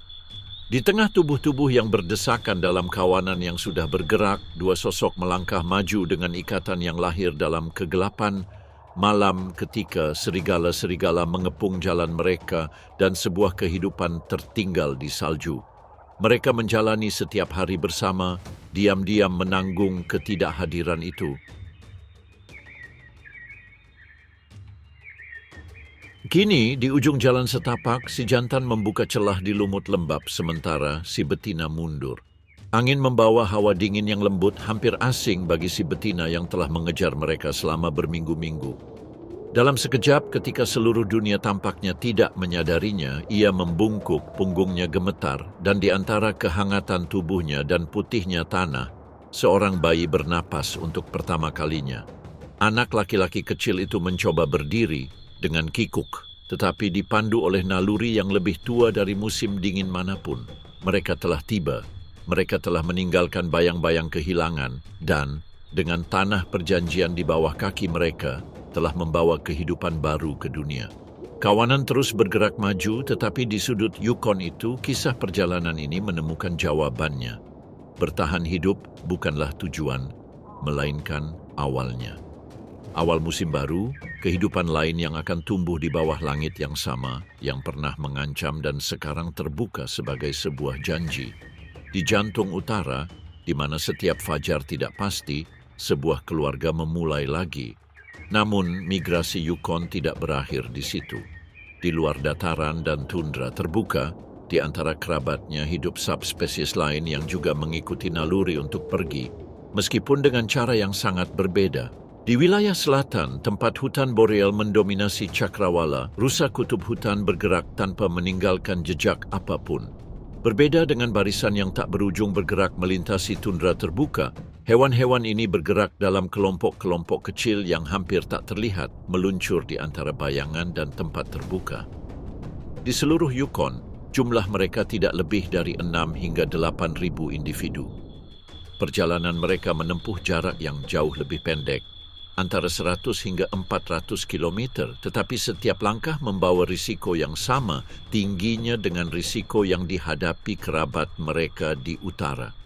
Di tengah tubuh-tubuh yang berdesakan dalam kawanan yang sudah bergerak, dua sosok melangkah maju dengan ikatan yang lahir dalam kegelapan malam ketika serigala-serigala mengepung jalan mereka dan sebuah kehidupan tertinggal di salju. Mereka menjalani setiap hari bersama, diam-diam menanggung ketidakhadiran itu. Kini, di ujung jalan setapak, si jantan membuka celah di lumut lembab sementara si betina mundur. Angin membawa hawa dingin yang lembut hampir asing bagi si betina yang telah mengejar mereka selama berminggu-minggu. Dalam sekejap ketika seluruh dunia tampaknya tidak menyadarinya, ia membungkuk, punggungnya gemetar, dan di antara kehangatan tubuhnya dan putihnya tanah, seorang bayi bernapas untuk pertama kalinya. Anak laki-laki kecil itu mencoba berdiri dengan kikuk, tetapi dipandu oleh naluri yang lebih tua dari musim dingin manapun. Mereka telah tiba. Mereka telah meninggalkan bayang-bayang kehilangan dan, dengan tanah perjanjian di bawah kaki mereka, telah membawa kehidupan baru ke dunia. Kawanan terus bergerak maju, tetapi di sudut Yukon itu, kisah perjalanan ini menemukan jawabannya. Bertahan hidup bukanlah tujuan, melainkan awalnya. Awal musim baru, kehidupan lain yang akan tumbuh di bawah langit yang sama, yang pernah mengancam dan sekarang terbuka sebagai sebuah janji. Di jantung utara, di mana setiap fajar tidak pasti, sebuah keluarga memulai lagi. Namun, migrasi Yukon tidak berakhir di situ. Di luar dataran dan tundra terbuka, di antara kerabatnya hidup subspesies lain yang juga mengikuti naluri untuk pergi, meskipun dengan cara yang sangat berbeda. Di wilayah selatan, tempat hutan boreal mendominasi cakrawala, rusa kutub hutan bergerak tanpa meninggalkan jejak apapun. Berbeda dengan barisan yang tak berujung bergerak melintasi tundra terbuka, hewan-hewan ini bergerak dalam kelompok-kelompok kecil yang hampir tak terlihat, meluncur di antara bayangan dan tempat terbuka. Di seluruh Yukon, jumlah mereka tidak lebih dari 6 hingga 8.000 individu. Perjalanan mereka menempuh jarak yang jauh lebih pendek, antara 100 hingga 400 km, tetapi setiap langkah membawa risiko yang sama, tingginya dengan risiko yang dihadapi kerabat mereka di utara.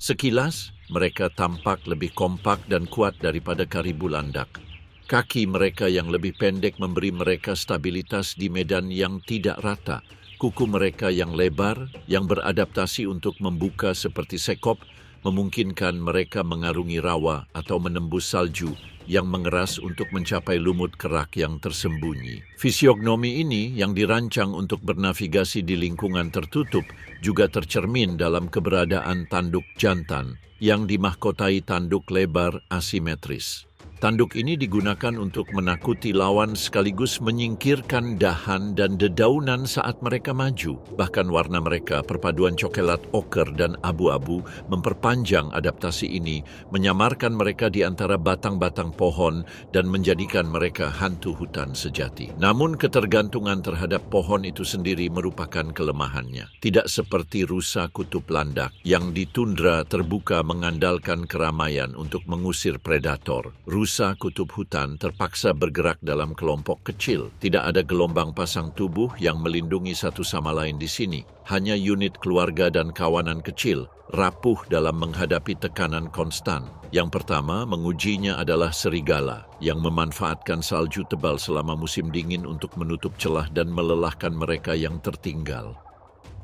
Sekilas, mereka tampak lebih kompak dan kuat daripada karibu landak. Kaki mereka yang lebih pendek memberi mereka stabilitas di medan yang tidak rata. Kuku mereka yang lebar, yang beradaptasi untuk membuka seperti sekop, memungkinkan mereka mengarungi rawa atau menembus salju yang mengeras untuk mencapai lumut kerak yang tersembunyi. Fisiognomi ini yang dirancang untuk bernavigasi di lingkungan tertutup juga tercermin dalam keberadaan tanduk jantan yang dimahkotai tanduk lebar asimetris. Tanduk ini digunakan untuk menakuti lawan sekaligus menyingkirkan dahan dan dedaunan saat mereka maju. Bahkan warna mereka, perpaduan coklat, oker, dan abu-abu, memperpanjang adaptasi ini, menyamarkan mereka di antara batang-batang pohon dan menjadikan mereka hantu hutan sejati. Namun ketergantungan terhadap pohon itu sendiri merupakan kelemahannya. Tidak seperti rusa kutub landak yang di tundra terbuka mengandalkan keramaian untuk mengusir predator. Rusa kutub hutan terpaksa bergerak dalam kelompok kecil. Tidak ada gelombang pasang tubuh yang melindungi satu sama lain di sini. Hanya unit keluarga dan kawanan kecil, rapuh dalam menghadapi tekanan konstan. Yang pertama mengujinya adalah serigala, yang memanfaatkan salju tebal selama musim dingin untuk menutup celah dan melelahkan mereka yang tertinggal.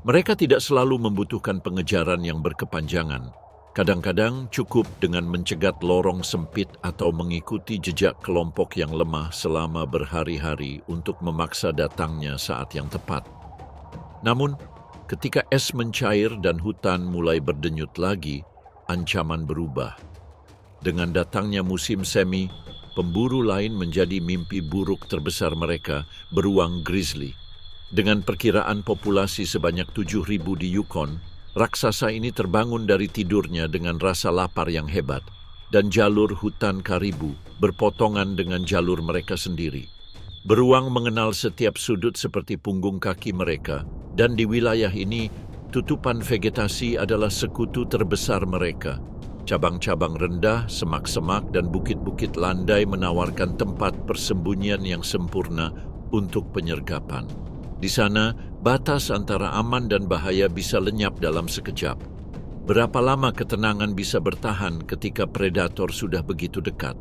Mereka tidak selalu membutuhkan pengejaran yang berkepanjangan. Kadang-kadang cukup dengan mencegat lorong sempit atau mengikuti jejak kelompok yang lemah selama berhari-hari untuk memaksa datangnya saat yang tepat. Namun, ketika es mencair dan hutan mulai berdenyut lagi, ancaman berubah. Dengan datangnya musim semi, pemburu lain menjadi mimpi buruk terbesar mereka, beruang grizzly. Dengan perkiraan populasi sebanyak 7.000 di Yukon, raksasa ini terbangun dari tidurnya dengan rasa lapar yang hebat, dan jalur hutan karibu berpotongan dengan jalur mereka sendiri. Beruang mengenal setiap sudut seperti punggung kaki mereka, dan di wilayah ini, tutupan vegetasi adalah sekutu terbesar mereka. Cabang-cabang rendah, semak-semak, dan bukit-bukit landai menawarkan tempat persembunyian yang sempurna untuk penyergapan. Di sana, batas antara aman dan bahaya bisa lenyap dalam sekejap. Berapa lama ketenangan bisa bertahan ketika predator sudah begitu dekat?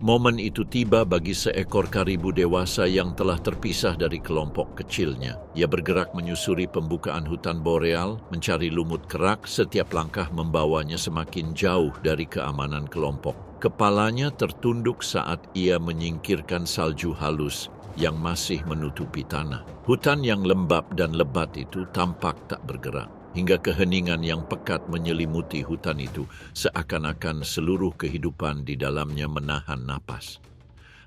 Momen itu tiba bagi seekor karibu dewasa yang telah terpisah dari kelompok kecilnya. Ia bergerak menyusuri pembukaan hutan boreal, mencari lumut kerak, setiap langkah membawanya semakin jauh dari keamanan kelompok. Kepalanya tertunduk saat ia menyingkirkan salju halus yang masih menutupi tanah. Hutan yang lembab dan lebat itu tampak tak bergerak, hingga keheningan yang pekat menyelimuti hutan itu, seakan-akan seluruh kehidupan di dalamnya menahan napas.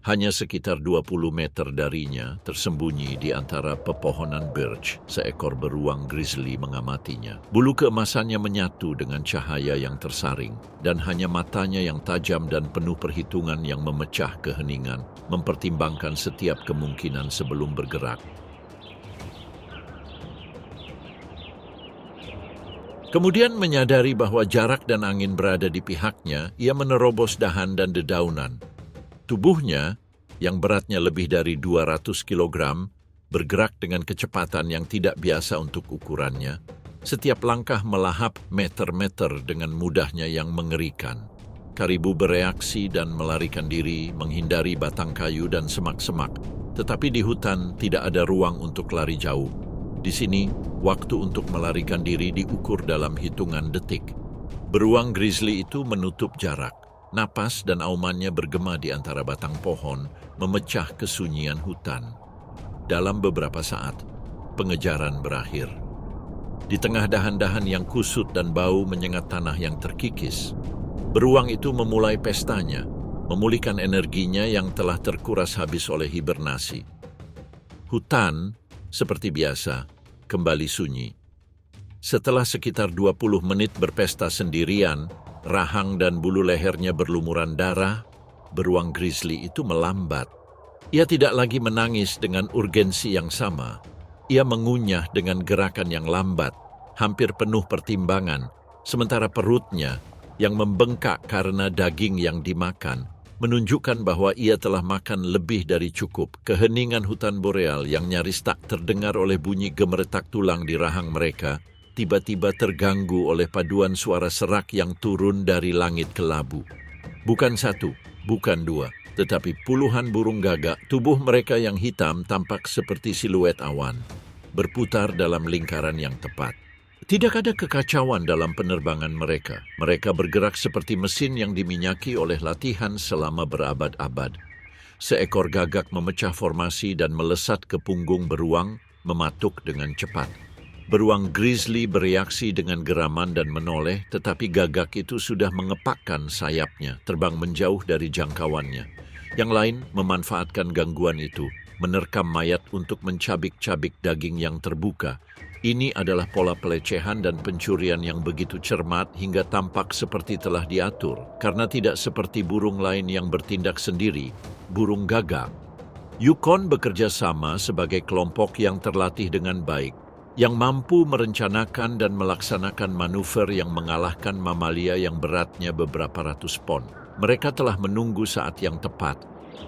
Hanya sekitar 20 meter darinya, tersembunyi di antara pepohonan birch, seekor beruang grizzly mengamatinya. Bulu keemasannya menyatu dengan cahaya yang tersaring, dan hanya matanya yang tajam dan penuh perhitungan yang memecah keheningan, mempertimbangkan setiap kemungkinan sebelum bergerak. Kemudian menyadari bahwa jarak dan angin berada di pihaknya, ia menerobos dahan dan dedaunan. Tubuhnya, yang beratnya lebih dari 200 kg, bergerak dengan kecepatan yang tidak biasa untuk ukurannya. Setiap langkah melahap meter-meter dengan mudahnya yang mengerikan. Karibu bereaksi dan melarikan diri, menghindari batang kayu dan semak-semak. Tetapi di hutan tidak ada ruang untuk lari jauh. Di sini, waktu untuk melarikan diri diukur dalam hitungan detik. Beruang grizzly itu menutup jarak. Napas dan aumannya bergema di antara batang pohon, memecah kesunyian hutan. Dalam beberapa saat, pengejaran berakhir. Di tengah dahan-dahan yang kusut dan bau menyengat tanah yang terkikis, beruang itu memulai pestanya, memulihkan energinya yang telah terkuras habis oleh hibernasi. Hutan, seperti biasa, kembali sunyi. Setelah sekitar 20 menit berpesta sendirian, rahang dan bulu lehernya berlumuran darah, beruang grizzly itu melambat. Ia tidak lagi menangis dengan urgensi yang sama. Ia mengunyah dengan gerakan yang lambat, hampir penuh pertimbangan, sementara perutnya yang membengkak karena daging yang dimakan menunjukkan bahwa ia telah makan lebih dari cukup. Keheningan hutan boreal yang nyaris tak terdengar oleh bunyi gemeretak tulang di rahang mereka tiba-tiba terganggu oleh paduan suara serak yang turun dari langit kelabu. Bukan satu, bukan dua, tetapi puluhan burung gagak, tubuh mereka yang hitam tampak seperti siluet awan, berputar dalam lingkaran yang tepat. Tidak ada kekacauan dalam penerbangan mereka. Mereka bergerak seperti mesin yang diminyaki oleh latihan selama berabad-abad. Seekor gagak memecah formasi dan melesat ke punggung beruang, mematuk dengan cepat. Beruang grizzly bereaksi dengan geraman dan menoleh, tetapi gagak itu sudah mengepakkan sayapnya, terbang menjauh dari jangkauannya. Yang lain memanfaatkan gangguan itu, menerkam mayat untuk mencabik-cabik daging yang terbuka. Ini adalah pola pelecehan dan pencurian yang begitu cermat hingga tampak seperti telah diatur, karena tidak seperti burung lain yang bertindak sendiri, burung gagak. Yukon bekerja sama sebagai kelompok yang terlatih dengan baik, yang mampu merencanakan dan melaksanakan manuver yang mengalahkan mamalia yang beratnya beberapa ratus pon. Mereka telah menunggu saat yang tepat,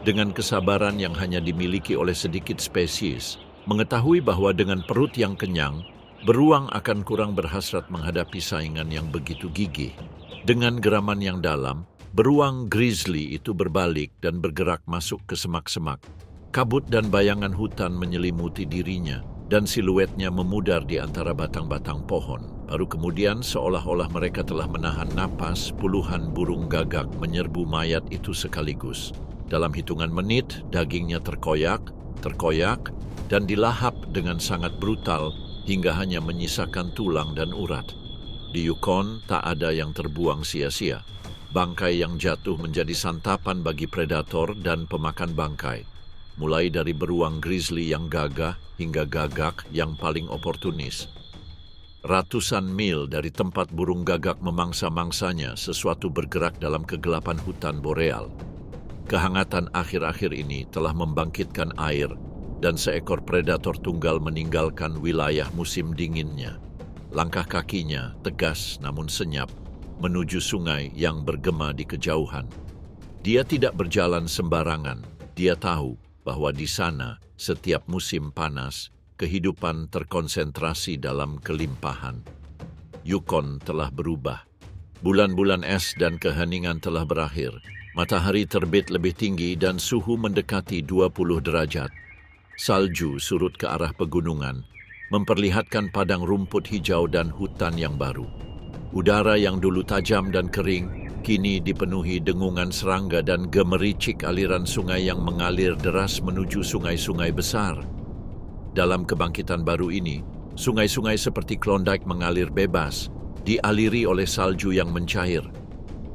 dengan kesabaran yang hanya dimiliki oleh sedikit spesies, mengetahui bahwa dengan perut yang kenyang, beruang akan kurang berhasrat menghadapi saingan yang begitu gigih. Dengan geraman yang dalam, beruang grizzly itu berbalik dan bergerak masuk ke semak-semak. Kabut dan bayangan hutan menyelimuti dirinya, dan siluetnya memudar di antara batang-batang pohon. Baru kemudian seolah-olah mereka telah menahan napas, puluhan burung gagak menyerbu mayat itu sekaligus. Dalam hitungan menit, dagingnya terkoyak, dan dilahap dengan sangat brutal hingga hanya menyisakan tulang dan urat. Di Yukon tak ada yang terbuang sia-sia. Bangkai yang jatuh menjadi santapan bagi predator dan pemakan bangkai. Mulai dari beruang grizzly yang gagah hingga gagak yang paling oportunis. Ratusan mil dari tempat burung gagak memangsa-mangsanya, sesuatu bergerak dalam kegelapan hutan boreal. Kehangatan akhir-akhir ini telah membangkitkan air, dan seekor predator tunggal meninggalkan wilayah musim dinginnya. Langkah kakinya tegas namun senyap, menuju sungai yang bergema di kejauhan. Dia tidak berjalan sembarangan, dia tahu bahwa di sana, setiap musim panas, kehidupan terkonsentrasi dalam kelimpahan. Yukon telah berubah. Bulan-bulan es dan keheningan telah berakhir. Matahari terbit lebih tinggi dan suhu mendekati 20 derajat. Salju surut ke arah pegunungan, memperlihatkan padang rumput hijau dan hutan yang baru. Udara yang dulu tajam dan kering, kini dipenuhi dengungan serangga dan gemericik aliran sungai yang mengalir deras menuju sungai-sungai besar. Dalam kebangkitan baru ini, sungai-sungai seperti Klondike mengalir bebas, dialiri oleh salju yang mencair.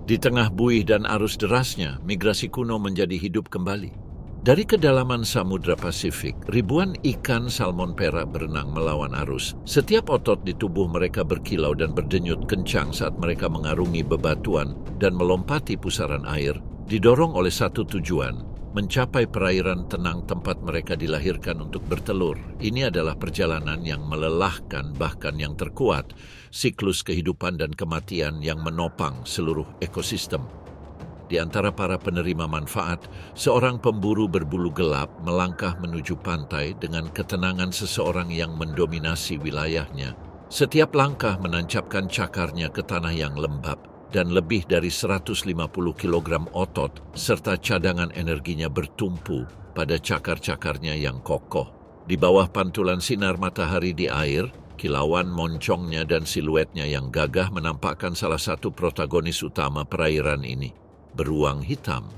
Di tengah buih dan arus derasnya, migrasi kuno menjadi hidup kembali. Dari kedalaman Samudra Pasifik, ribuan ikan salmon perak berenang melawan arus. Setiap otot di tubuh mereka berkilau dan berdenyut kencang saat mereka mengarungi bebatuan dan melompati pusaran air, didorong oleh satu tujuan, mencapai perairan tenang tempat mereka dilahirkan untuk bertelur. Ini adalah perjalanan yang melelahkan, bahkan yang terkuat, siklus kehidupan dan kematian yang menopang seluruh ekosistem. Di antara para penerima manfaat, seorang pemburu berbulu gelap melangkah menuju pantai dengan ketenangan seseorang yang mendominasi wilayahnya. Setiap langkah menancapkan cakarnya ke tanah yang lembab, dan lebih dari 150 kg otot serta cadangan energinya bertumpu pada cakar-cakarnya yang kokoh. Di bawah pantulan sinar matahari di air, kilauan moncongnya dan siluetnya yang gagah menampakkan salah satu protagonis utama perairan ini. beruang hitam.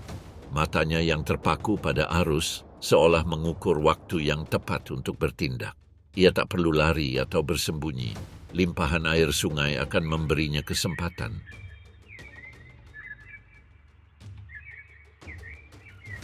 Matanya yang terpaku pada arus seolah mengukur waktu yang tepat untuk bertindak. Ia tak perlu lari atau bersembunyi. Limpahan air sungai akan memberinya kesempatan.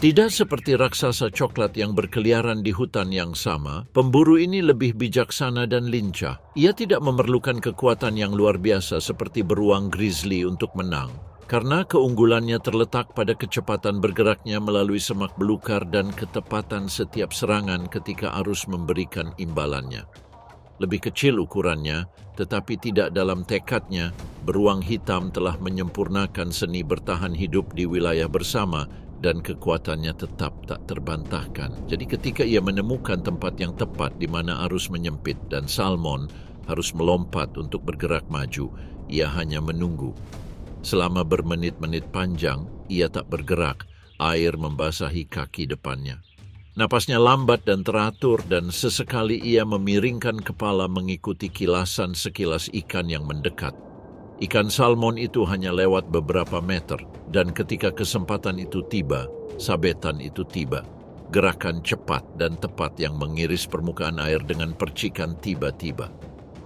Tidak seperti raksasa coklat yang berkeliaran di hutan yang sama, pemburu ini lebih bijaksana dan lincah. Ia tidak memerlukan kekuatan yang luar biasa seperti beruang grizzly untuk menang, karena keunggulannya terletak pada kecepatan bergeraknya melalui semak belukar dan ketepatan setiap serangan ketika arus memberikan imbalannya. Lebih kecil ukurannya, tetapi tidak dalam tekadnya, beruang hitam telah menyempurnakan seni bertahan hidup di wilayah bersama dan kekuatannya tetap tak terbantahkan. Jadi ketika ia menemukan tempat yang tepat di mana arus menyempit dan salmon harus melompat untuk bergerak maju, ia hanya menunggu. Selama bermenit-menit panjang, ia tak bergerak, air membasahi kaki depannya. Napasnya lambat dan teratur dan sesekali ia memiringkan kepala mengikuti kilasan sekilas ikan yang mendekat. Ikan salmon itu hanya lewat beberapa meter, dan ketika kesempatan itu tiba, sabetan itu tiba. Gerakan cepat dan tepat yang mengiris permukaan air dengan percikan tiba-tiba.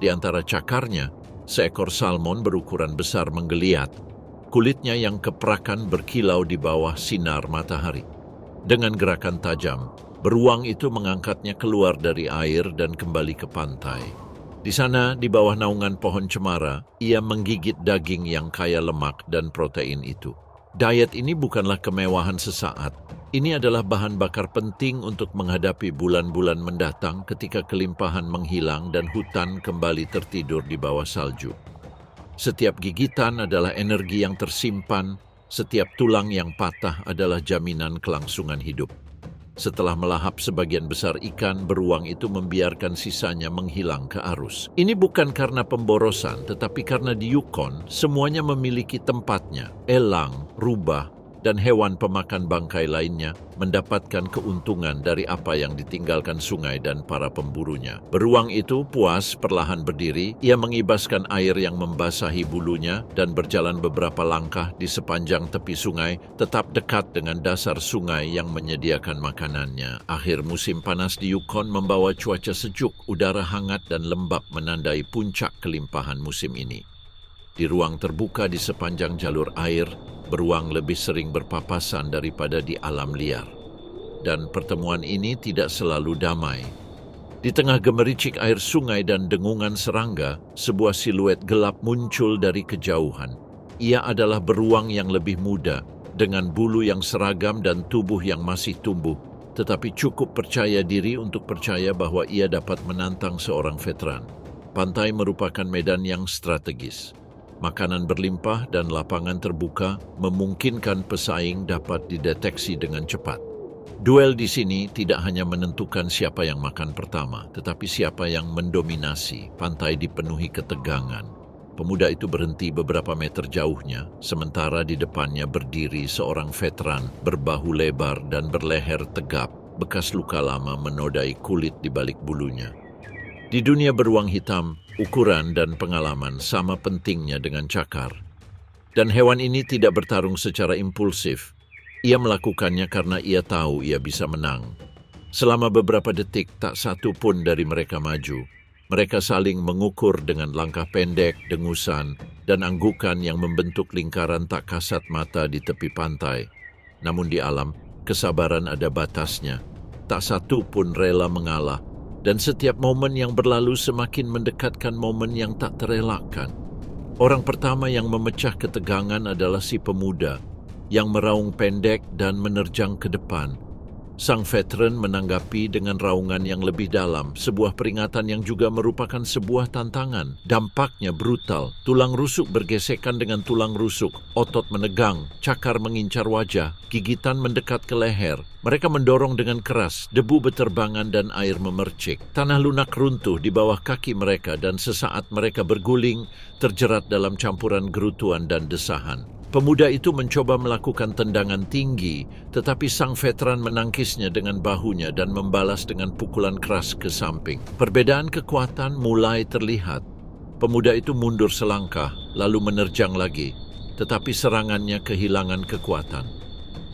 Di antara cakarnya, seekor salmon berukuran besar menggeliat. Kulitnya yang keprakan berkilau di bawah sinar matahari. Dengan gerakan tajam, beruang itu mengangkatnya keluar dari air dan kembali ke pantai. Di sana, di bawah naungan pohon cemara, ia menggigit daging yang kaya lemak dan protein itu. Diet ini bukanlah kemewahan sesaat. Ini adalah bahan bakar penting untuk menghadapi bulan-bulan mendatang ketika kelimpahan menghilang dan hutan kembali tertidur di bawah salju. Setiap gigitan adalah energi yang tersimpan, setiap tulang yang patah adalah jaminan kelangsungan hidup. Setelah melahap sebagian besar ikan, beruang itu membiarkan sisanya menghilang ke arus. Ini bukan karena pemborosan, tetapi karena di Yukon semuanya memiliki tempatnya. Elang, rubah, dan hewan pemakan bangkai lainnya mendapatkan keuntungan dari apa yang ditinggalkan sungai dan para pemburunya. Beruang itu puas perlahan berdiri, ia mengibaskan air yang membasahi bulunya dan berjalan beberapa langkah di sepanjang tepi sungai, tetap dekat dengan dasar sungai yang menyediakan makanannya. Akhir musim panas di Yukon membawa cuaca sejuk, udara hangat dan lembab menandai puncak kelimpahan musim ini. Di ruang terbuka di sepanjang jalur air, beruang lebih sering berpapasan daripada di alam liar. Dan pertemuan ini tidak selalu damai. Di tengah gemericik air sungai dan dengungan serangga, sebuah siluet gelap muncul dari kejauhan. Ia adalah beruang yang lebih muda, dengan bulu yang seragam dan tubuh yang masih tumbuh, tetapi cukup percaya diri untuk percaya bahwa ia dapat menantang seorang veteran. Pantai merupakan medan yang strategis. Makanan berlimpah dan lapangan terbuka memungkinkan pesaing dapat dideteksi dengan cepat. Duel di sini tidak hanya menentukan siapa yang makan pertama, tetapi siapa yang mendominasi. Pantai dipenuhi ketegangan. Pemuda itu berhenti beberapa meter jauhnya, sementara di depannya berdiri seorang veteran berbahu lebar dan berleher tegap, bekas luka lama menodai kulit di balik bulunya. Di dunia beruang hitam, ukuran dan pengalaman sama pentingnya dengan cakar. Dan hewan ini tidak bertarung secara impulsif. Ia melakukannya karena ia tahu ia bisa menang. Selama beberapa detik, tak satu pun dari mereka maju. Mereka saling mengukur dengan langkah pendek, dengusan, dan anggukan yang membentuk lingkaran tak kasat mata di tepi pantai. Namun di alam, kesabaran ada batasnya. Tak satu pun rela mengalah. Dan setiap momen yang berlalu semakin mendekatkan momen yang tak terelakkan. Orang pertama yang memecah ketegangan adalah si pemuda yang meraung pendek dan menerjang ke depan. Sang veteran menanggapi dengan raungan yang lebih dalam, sebuah peringatan yang juga merupakan sebuah tantangan. Dampaknya brutal, tulang rusuk bergesekan dengan tulang rusuk, otot menegang, cakar mengincar wajah, gigitan mendekat ke leher. Mereka mendorong dengan keras, debu beterbangan dan air memercik. Tanah lunak runtuh di bawah kaki mereka dan sesaat mereka berguling, terjerat dalam campuran gerutuan dan desahan. Pemuda itu mencoba melakukan tendangan tinggi, tetapi sang veteran menangkisnya dengan bahunya dan membalas dengan pukulan keras ke samping. Perbedaan kekuatan mulai terlihat. Pemuda itu mundur selangkah, lalu menerjang lagi. tetapi serangannya kehilangan kekuatan.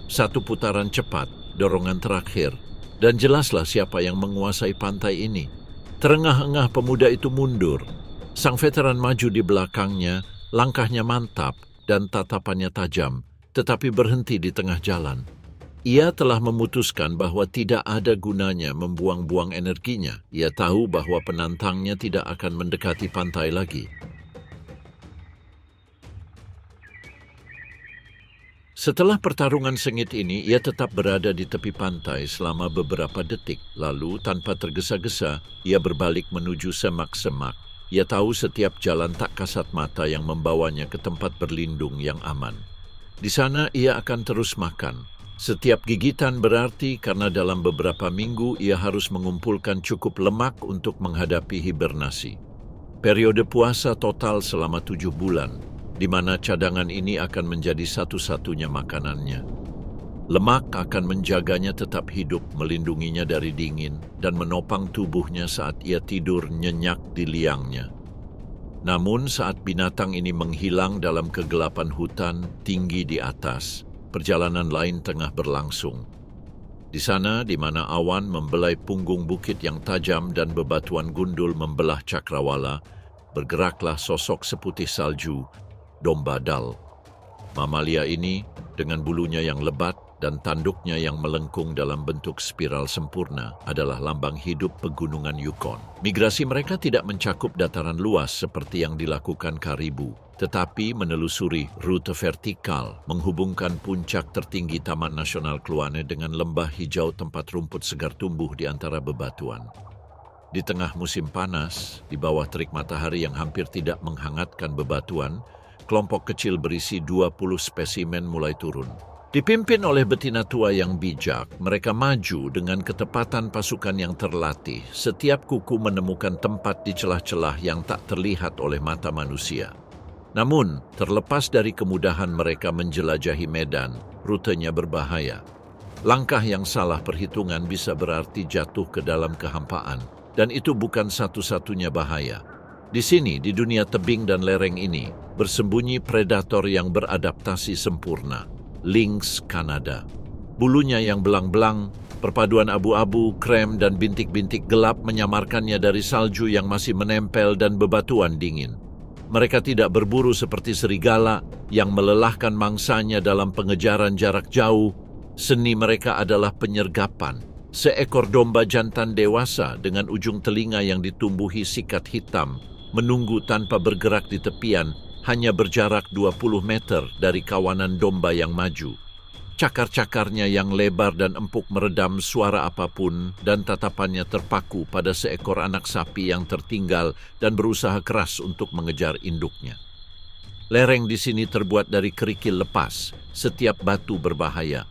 Satu putaran cepat, dorongan terakhir, dan jelaslah siapa yang menguasai pantai ini. Terengah-engah pemuda itu mundur. Sang veteran maju di belakangnya, langkahnya mantap dan tatapannya tajam, tetapi berhenti di tengah jalan. Ia telah memutuskan bahwa tidak ada gunanya membuang-buang energinya. Ia tahu bahwa penantangnya tidak akan mendekati pantai lagi. Setelah pertarungan sengit ini, ia tetap berada di tepi pantai selama beberapa detik. Lalu, tanpa tergesa-gesa, ia berbalik menuju semak-semak. Ia tahu setiap jalan tak kasat mata yang membawanya ke tempat berlindung yang aman. Di sana, ia akan terus makan. Setiap gigitan berarti karena dalam beberapa minggu ia harus mengumpulkan cukup lemak untuk menghadapi hibernasi. Periode puasa total selama 7 bulan, di mana cadangan ini akan menjadi satu-satunya makanannya. Lemak akan menjaganya tetap hidup, melindunginya dari dingin, dan menopang tubuhnya saat ia tidur nyenyak di liangnya. Namun saat binatang ini menghilang dalam kegelapan hutan tinggi di atas, perjalanan lain tengah berlangsung. Di sana, di mana awan membelai punggung bukit yang tajam dan bebatuan gundul membelah cakrawala, bergeraklah sosok seputih salju, domba Dal. Mamalia ini, dengan bulunya yang lebat dan tanduknya yang melengkung dalam bentuk spiral sempurna, adalah lambang hidup pegunungan Yukon. Migrasi mereka tidak mencakup dataran luas seperti yang dilakukan karibu, tetapi menelusuri rute vertikal menghubungkan puncak tertinggi Taman Nasional Kluane dengan lembah hijau tempat rumput segar tumbuh di antara bebatuan. Di tengah musim panas, di bawah terik matahari yang hampir tidak menghangatkan bebatuan, kelompok kecil berisi 20 spesimen mulai turun. Dipimpin oleh betina tua yang bijak, mereka maju dengan ketepatan pasukan yang terlatih. Setiap kuku menemukan tempat di celah-celah yang tak terlihat oleh mata manusia. Namun, terlepas dari kemudahan mereka menjelajahi medan, rutenya berbahaya. Langkah yang salah perhitungan bisa berarti jatuh ke dalam kehampaan, dan itu bukan satu-satunya bahaya. Di sini, di dunia tebing dan lereng ini, bersembunyi predator yang beradaptasi sempurna. Lynx Kanada. Bulunya yang belang-belang, perpaduan abu-abu, krem, dan bintik-bintik gelap menyamarkannya dari salju yang masih menempel dan bebatuan dingin. Mereka tidak berburu seperti serigala yang melelahkan mangsanya dalam pengejaran jarak jauh. Seni mereka adalah penyergapan. Seekor domba jantan dewasa dengan ujung telinga yang ditumbuhi sikat hitam, menunggu tanpa bergerak di tepian, hanya berjarak 20 meter dari kawanan domba yang maju. Cakar-cakarnya yang lebar dan empuk meredam suara apapun dan tatapannya terpaku pada seekor anak sapi yang tertinggal dan berusaha keras untuk mengejar induknya. Lereng di sini terbuat dari kerikil lepas, setiap batu berbahaya.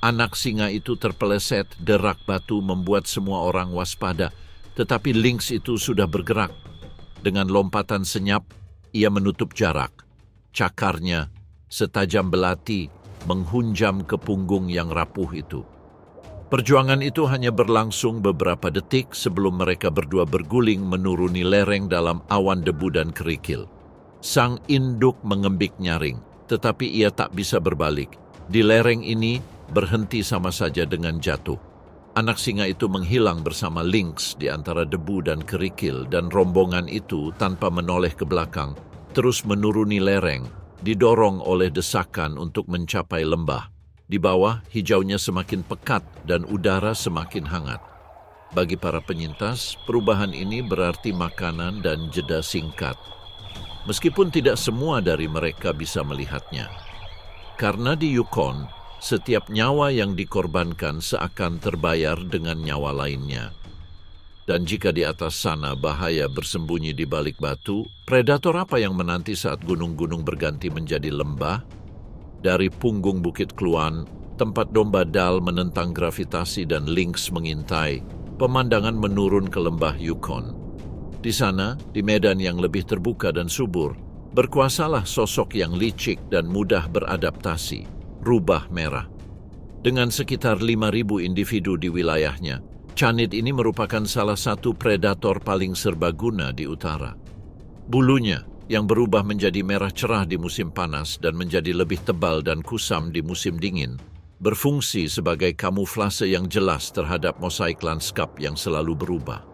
Anak singa itu terpeleset, derak batu membuat semua orang waspada, tetapi Lynx itu sudah bergerak. Dengan lompatan senyap, ia menutup jarak. Cakarnya, setajam belati, menghunjam ke punggung yang rapuh itu. Perjuangan itu hanya berlangsung beberapa detik sebelum mereka berdua berguling menuruni lereng dalam awan debu dan kerikil. Sang induk mengembik nyaring, tetapi ia tak bisa berbalik. Di lereng ini, berhenti sama saja dengan jatuh. Anak singa itu menghilang bersama Lynx di antara debu dan kerikil, dan rombongan itu tanpa menoleh ke belakang terus menuruni lereng, didorong oleh desakan untuk mencapai lembah. Di bawah, hijaunya semakin pekat dan udara semakin hangat. Bagi para penyintas, perubahan ini berarti makanan dan jeda singkat. Meskipun tidak semua dari mereka bisa melihatnya. Karena di Yukon, setiap nyawa yang dikorbankan seakan terbayar dengan nyawa lainnya. Dan jika di atas sana bahaya bersembunyi di balik batu, predator apa yang menanti saat gunung-gunung berganti menjadi lembah? Dari punggung Bukit Kluan, tempat domba Dal menentang gravitasi dan Lynx mengintai, pemandangan menurun ke lembah Yukon. Di sana, di medan yang lebih terbuka dan subur, berkuasalah sosok yang licik dan mudah beradaptasi. Rubah merah. Dengan sekitar 5.000 individu di wilayahnya, canid ini merupakan salah satu predator paling serbaguna di utara. Bulunya, yang berubah menjadi merah cerah di musim panas dan menjadi lebih tebal dan kusam di musim dingin, berfungsi sebagai kamuflase yang jelas terhadap mosaik lanskap yang selalu berubah.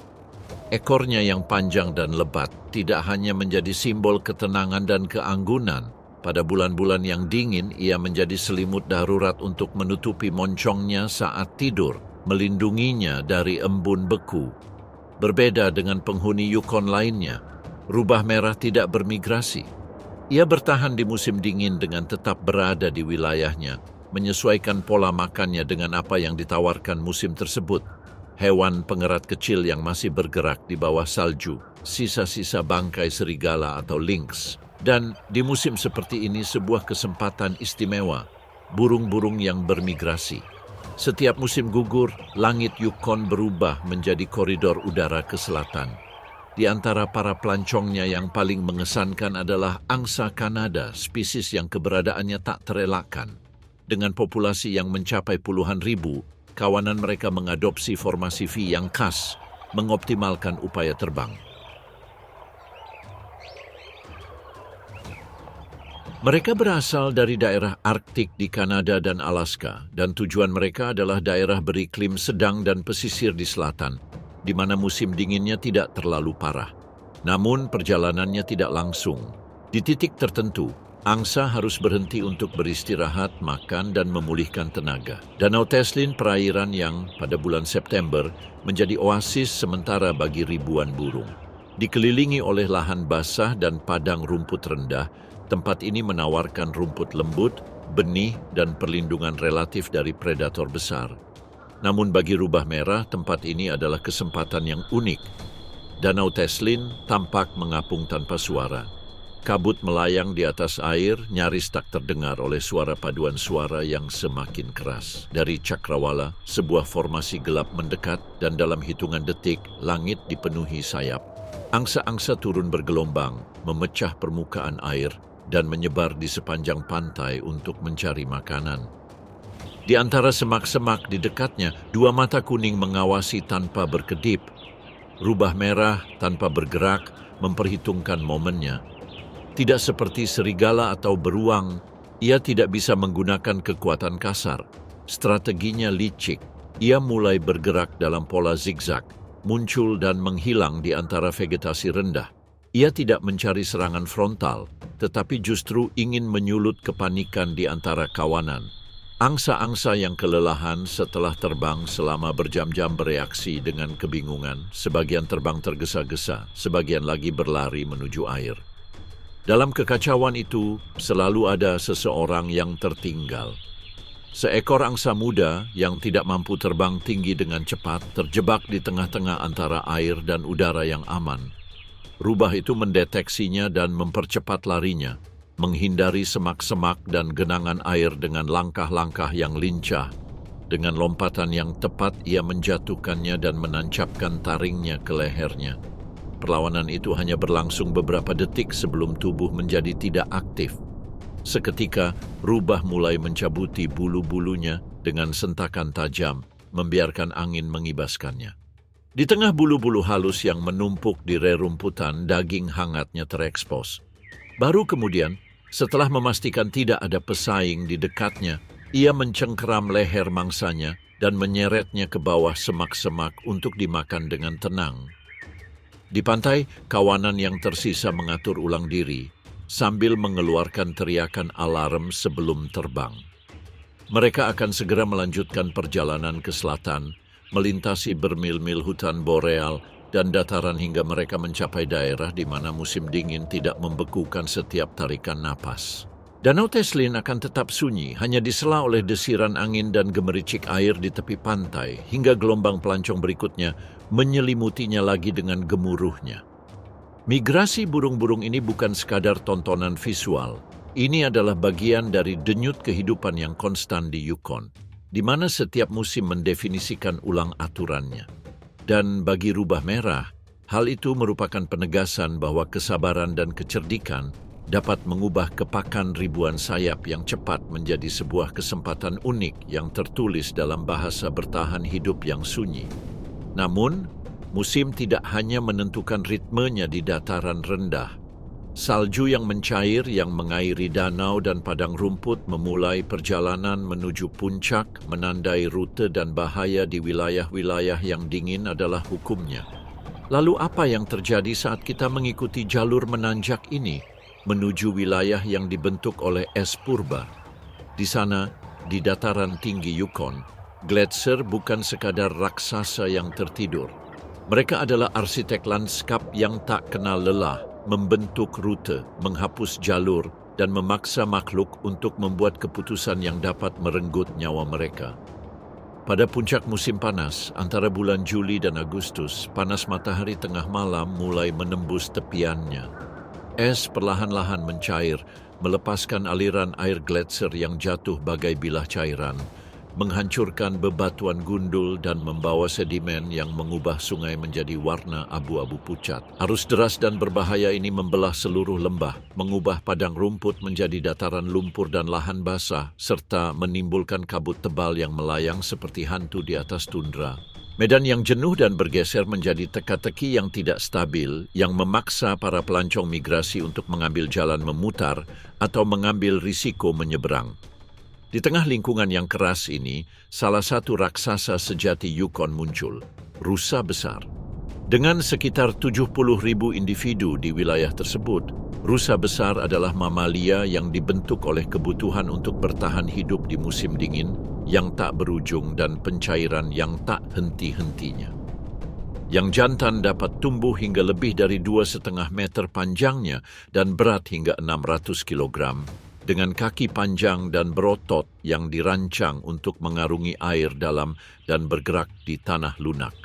Ekornya yang panjang dan lebat tidak hanya menjadi simbol ketenangan dan keanggunan. Pada bulan-bulan yang dingin, ia menjadi selimut darurat untuk menutupi moncongnya saat tidur, melindunginya dari embun beku. Berbeda dengan penghuni Yukon lainnya, rubah merah tidak bermigrasi. Ia bertahan di musim dingin dengan tetap berada di wilayahnya, menyesuaikan pola makannya dengan apa yang ditawarkan musim tersebut. Hewan pengerat kecil yang masih bergerak di bawah salju, sisa-sisa bangkai serigala atau lynx. Dan di musim seperti ini sebuah kesempatan istimewa, burung-burung yang bermigrasi. Setiap musim gugur, langit Yukon berubah menjadi koridor udara ke selatan. Di antara para pelancongnya yang paling mengesankan adalah angsa Kanada, spesies yang keberadaannya tak terelakkan. Dengan populasi yang mencapai puluhan ribu, kawanan mereka mengadopsi formasi V yang khas, mengoptimalkan upaya terbang. Mereka berasal dari daerah Arktik di Kanada dan Alaska, dan tujuan mereka adalah daerah beriklim sedang dan pesisir di selatan, di mana musim dinginnya tidak terlalu parah. Namun perjalanannya tidak langsung. Di titik tertentu, angsa harus berhenti untuk beristirahat, makan, dan memulihkan tenaga. Danau Teslin, perairan yang pada bulan September menjadi oasis sementara bagi ribuan burung. Dikelilingi oleh lahan basah dan padang rumput rendah, tempat ini menawarkan rumput lembut, benih, dan perlindungan relatif dari predator besar. Namun bagi rubah merah, tempat ini adalah kesempatan yang unik. Danau Teslin tampak mengapung tanpa suara. Kabut melayang di atas air, nyaris tak terdengar oleh suara paduan suara yang semakin keras. Dari cakrawala, sebuah formasi gelap mendekat dan dalam hitungan detik, langit dipenuhi sayap. Angsa-angsa turun bergelombang, memecah permukaan air, dan menyebar di sepanjang pantai untuk mencari makanan. Di antara semak-semak di dekatnya, dua mata kuning mengawasi tanpa berkedip. Rubah merah tanpa bergerak memperhitungkan momennya. Tidak seperti serigala atau beruang, ia tidak bisa menggunakan kekuatan kasar. Strateginya licik. Ia mulai bergerak dalam pola zigzag, muncul dan menghilang di antara vegetasi rendah. Ia tidak mencari serangan frontal, tetapi justru ingin menyulut kepanikan di antara kawanan. Angsa-angsa yang kelelahan setelah terbang selama berjam-jam bereaksi dengan kebingungan, sebagian terbang tergesa-gesa, sebagian lagi berlari menuju air. Dalam kekacauan itu, selalu ada seseorang yang tertinggal. Seekor angsa muda yang tidak mampu terbang tinggi dengan cepat terjebak di tengah-tengah antara air dan udara yang aman. Rubah itu mendeteksinya dan mempercepat larinya, menghindari semak-semak dan genangan air dengan langkah-langkah yang lincah. Dengan lompatan yang tepat, ia menjatuhkannya dan menancapkan taringnya ke lehernya. Perlawanan itu hanya berlangsung beberapa detik sebelum tubuh menjadi tidak aktif. Seketika, rubah mulai mencabuti bulu-bulunya dengan sentakan tajam, membiarkan angin mengibaskannya. Di tengah bulu-bulu halus yang menumpuk di rerumputan, daging hangatnya terekspos. Baru kemudian, setelah memastikan tidak ada pesaing di dekatnya, ia mencengkeram leher mangsanya dan menyeretnya ke bawah semak-semak untuk dimakan dengan tenang. Di pantai, kawanan yang tersisa mengatur ulang diri, sambil mengeluarkan teriakan alarm sebelum terbang. Mereka akan segera melanjutkan perjalanan ke selatan, melintasi bermil-mil hutan boreal dan dataran hingga mereka mencapai daerah di mana musim dingin tidak membekukan setiap tarikan napas. Danau Teslin akan tetap sunyi, hanya disela oleh desiran angin dan gemericik air di tepi pantai, hingga gelombang pelancong berikutnya menyelimutinya lagi dengan gemuruhnya. Migrasi burung-burung ini bukan sekadar tontonan visual. Ini adalah bagian dari denyut kehidupan yang konstan di Yukon, di mana setiap musim mendefinisikan ulang aturannya. Dan bagi rubah merah, hal itu merupakan penegasan bahwa kesabaran dan kecerdikan dapat mengubah kepakan ribuan sayap yang cepat menjadi sebuah kesempatan unik yang tertulis dalam bahasa bertahan hidup yang sunyi. Namun, musim tidak hanya menentukan ritmenya di dataran rendah. Salju yang mencair yang mengairi danau dan padang rumput memulai perjalanan menuju puncak, menandai rute dan bahaya di wilayah-wilayah yang dingin adalah hukumnya. Lalu apa yang terjadi saat kita mengikuti jalur menanjak ini menuju wilayah yang dibentuk oleh es purba? Di sana, di dataran tinggi Yukon, gletser bukan sekadar raksasa yang tertidur. Mereka adalah arsitek lanskap yang tak kenal lelah, membentuk rute, menghapus jalur, dan memaksa makhluk untuk membuat keputusan yang dapat merenggut nyawa mereka. Pada puncak musim panas, antara bulan Juli dan Agustus, panas matahari tengah malam mulai menembus tepiannya. Es perlahan-lahan mencair, melepaskan aliran air gletser yang jatuh bagai bilah cairan, menghancurkan bebatuan gundul dan membawa sedimen yang mengubah sungai menjadi warna abu-abu pucat. Arus deras dan berbahaya ini membelah seluruh lembah, mengubah padang rumput menjadi dataran lumpur dan lahan basah, serta menimbulkan kabut tebal yang melayang seperti hantu di atas tundra. Medan yang jenuh dan bergeser menjadi teka-teki yang tidak stabil, yang memaksa para pelancong migrasi untuk mengambil jalan memutar atau mengambil risiko menyeberang. Di tengah lingkungan yang keras ini, salah satu raksasa sejati Yukon muncul, rusa besar. Dengan sekitar 70.000 individu di wilayah tersebut, rusa besar adalah mamalia yang dibentuk oleh kebutuhan untuk bertahan hidup di musim dingin yang tak berujung dan pencairan yang tak henti-hentinya. Yang jantan dapat tumbuh hingga lebih dari 2,5 meter panjangnya dan berat hingga 600 kilogram, dengan kaki panjang dan berotot yang dirancang untuk mengarungi air dalam dan bergerak di tanah lunak.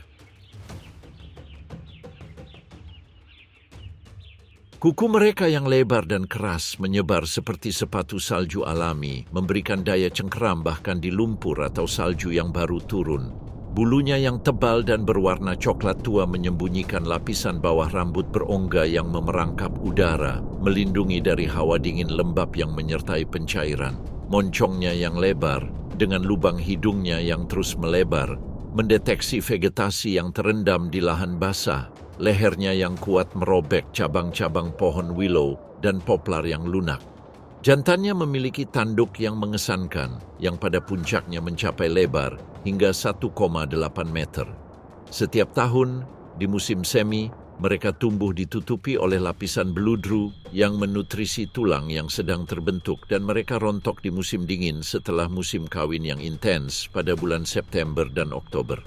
Kuku mereka yang lebar dan keras menyebar seperti sepatu salju alami, memberikan daya cengkeram bahkan di lumpur atau salju yang baru turun. Bulunya yang tebal dan berwarna coklat tua menyembunyikan lapisan bawah rambut berongga yang memerangkap udara, melindungi dari hawa dingin lembab yang menyertai pencairan. Moncongnya yang lebar, dengan lubang hidungnya yang terus melebar, mendeteksi vegetasi yang terendam di lahan basah. Lehernya yang kuat merobek cabang-cabang pohon willow dan poplar yang lunak. Jantannya memiliki tanduk yang mengesankan, yang pada puncaknya mencapai lebar hingga 1,8 meter. Setiap tahun, di musim semi, mereka tumbuh ditutupi oleh lapisan beludru yang menutrisi tulang yang sedang terbentuk dan mereka rontok di musim dingin setelah musim kawin yang intens pada bulan September dan Oktober.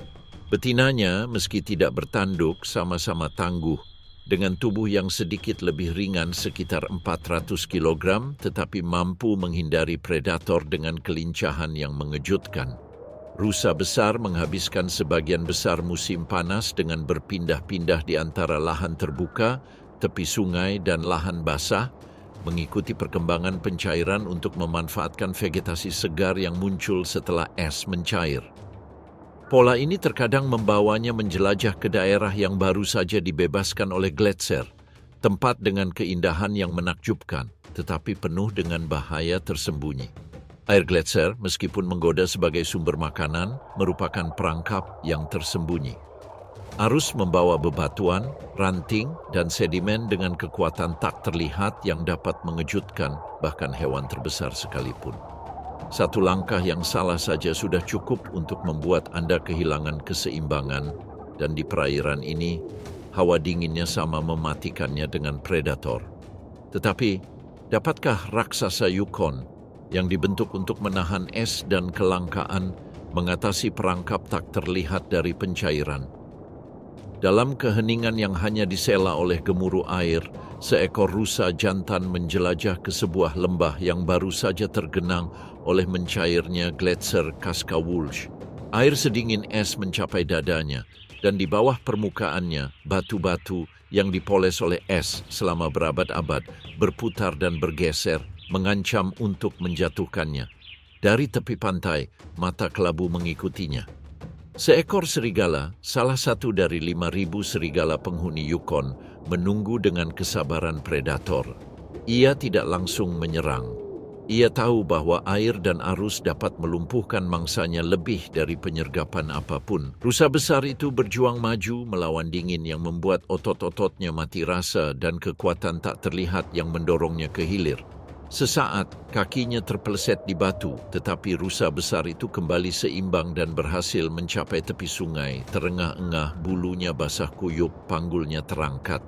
Betinanya, meski tidak bertanduk, sama-sama tangguh, dengan tubuh yang sedikit lebih ringan sekitar 400 kg, tetapi mampu menghindari predator dengan kelincahan yang mengejutkan. Rusa besar menghabiskan sebagian besar musim panas dengan berpindah-pindah di antara lahan terbuka, tepi sungai, dan lahan basah, mengikuti perkembangan pencairan untuk memanfaatkan vegetasi segar yang muncul setelah es mencair. Pola ini terkadang membawanya menjelajah ke daerah yang baru saja dibebaskan oleh gletser, tempat dengan keindahan yang menakjubkan, tetapi penuh dengan bahaya tersembunyi. Air gletser, meskipun menggoda sebagai sumber makanan, merupakan perangkap yang tersembunyi. Arus membawa bebatuan, ranting, dan sedimen dengan kekuatan tak terlihat yang dapat mengejutkan bahkan hewan terbesar sekalipun. Satu langkah yang salah saja sudah cukup untuk membuat Anda kehilangan keseimbangan, dan di perairan ini, hawa dinginnya sama mematikannya dengan predator. Tetapi, dapatkah raksasa Yukon yang dibentuk untuk menahan es dan kelangkaan mengatasi perangkap tak terlihat dari pencairan? Dalam keheningan yang hanya disela oleh gemuruh air, seekor rusa jantan menjelajah ke sebuah lembah yang baru saja tergenang oleh mencairnya gletser Kaskawulsh. Air sedingin es mencapai dadanya, dan di bawah permukaannya, batu-batu yang dipoles oleh es selama berabad-abad berputar dan bergeser, mengancam untuk menjatuhkannya. Dari tepi pantai, mata kelabu mengikutinya. Seekor serigala, salah satu dari 5.000 serigala penghuni Yukon, menunggu dengan kesabaran predator. Ia tidak langsung menyerang. Ia tahu bahwa air dan arus dapat melumpuhkan mangsanya lebih dari penyergapan apapun. Rusa besar itu berjuang maju melawan dingin yang membuat otot-ototnya mati rasa dan kekuatan tak terlihat yang mendorongnya ke hilir. Sesaat, kakinya terpeleset di batu, tetapi rusa besar itu kembali seimbang dan berhasil mencapai tepi sungai. Terengah-engah, bulunya basah kuyup, panggulnya terangkat.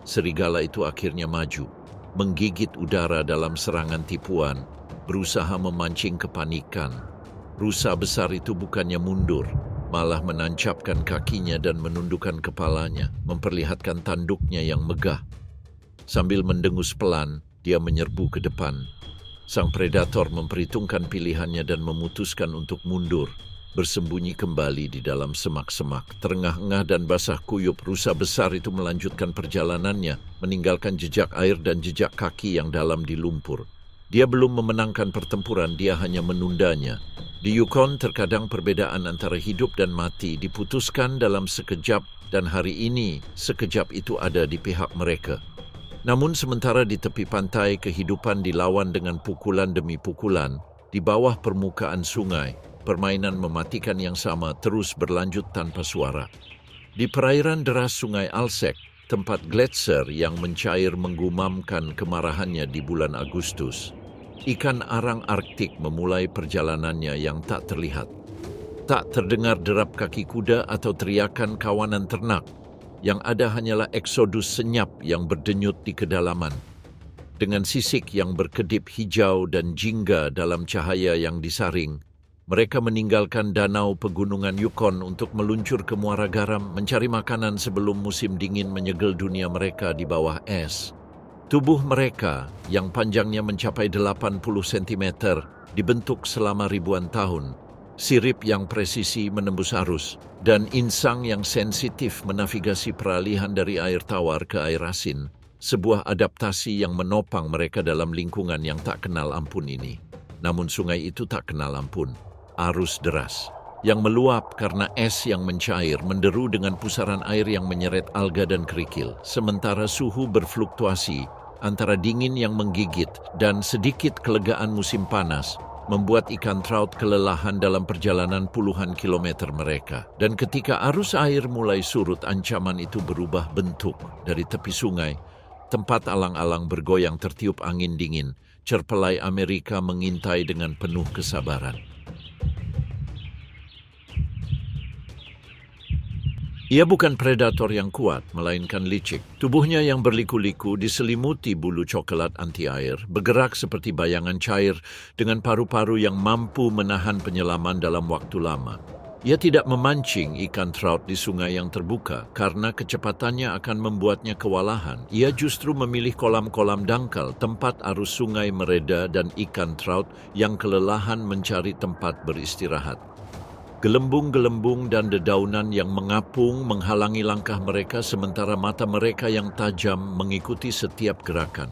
Serigala itu akhirnya maju, menggigit udara dalam serangan tipuan, berusaha memancing kepanikan. Rusa besar itu bukannya mundur, malah menancapkan kakinya dan menundukkan kepalanya, memperlihatkan tanduknya yang megah. Sambil mendengus pelan, dia menyerbu ke depan. Sang predator memperhitungkan pilihannya dan memutuskan untuk mundur, bersembunyi kembali di dalam semak-semak. Terengah-engah dan basah kuyup, rusa besar itu melanjutkan perjalanannya, meninggalkan jejak air dan jejak kaki yang dalam di lumpur. Dia belum memenangkan pertempuran, dia hanya menundanya. Di Yukon terkadang perbedaan antara hidup dan mati diputuskan dalam sekejap, dan hari ini sekejap itu ada di pihak mereka. Namun sementara di tepi pantai kehidupan dilawan dengan pukulan demi pukulan, di bawah permukaan sungai, permainan mematikan yang sama terus berlanjut tanpa suara. Di perairan deras Sungai Alsek, tempat gletser yang mencair menggumamkan kemarahannya di bulan Agustus, ikan arang Arktik memulai perjalanannya yang tak terlihat. Tak terdengar derap kaki kuda atau teriakan kawanan ternak. Yang ada hanyalah eksodus senyap yang berdenyut di kedalaman. Dengan sisik yang berkedip hijau dan jingga dalam cahaya yang disaring, mereka meninggalkan danau pegunungan Yukon untuk meluncur ke muara garam mencari makanan sebelum musim dingin menyegel dunia mereka di bawah es. Tubuh mereka, yang panjangnya mencapai 80 cm, dibentuk selama ribuan tahun. Sirip yang presisi menembus arus, dan insang yang sensitif menavigasi peralihan dari air tawar ke air asin, sebuah adaptasi yang menopang mereka dalam lingkungan yang tak kenal ampun ini. Namun sungai itu tak kenal ampun. Arus deras yang meluap karena es yang mencair menderu dengan pusaran air yang menyeret alga dan kerikil, sementara suhu berfluktuasi antara dingin yang menggigit dan sedikit kelegaan musim panas, membuat ikan trout kelelahan dalam perjalanan puluhan kilometer mereka. Dan ketika arus air mulai surut, ancaman itu berubah bentuk. Dari tepi sungai, tempat alang-alang bergoyang tertiup angin dingin, cerpelai Amerika mengintai dengan penuh kesabaran. Ia bukan predator yang kuat, melainkan licik. Tubuhnya yang berliku-liku diselimuti bulu coklat anti-air, bergerak seperti bayangan cair dengan paru-paru yang mampu menahan penyelaman dalam waktu lama. Ia tidak memancing ikan trout di sungai yang terbuka karena kecepatannya akan membuatnya kewalahan. Ia justru memilih kolam-kolam dangkal, tempat arus sungai mereda dan ikan trout yang kelelahan mencari tempat beristirahat. Gelembung-gelembung dan dedaunan yang mengapung menghalangi langkah mereka sementara mata mereka yang tajam mengikuti setiap gerakan.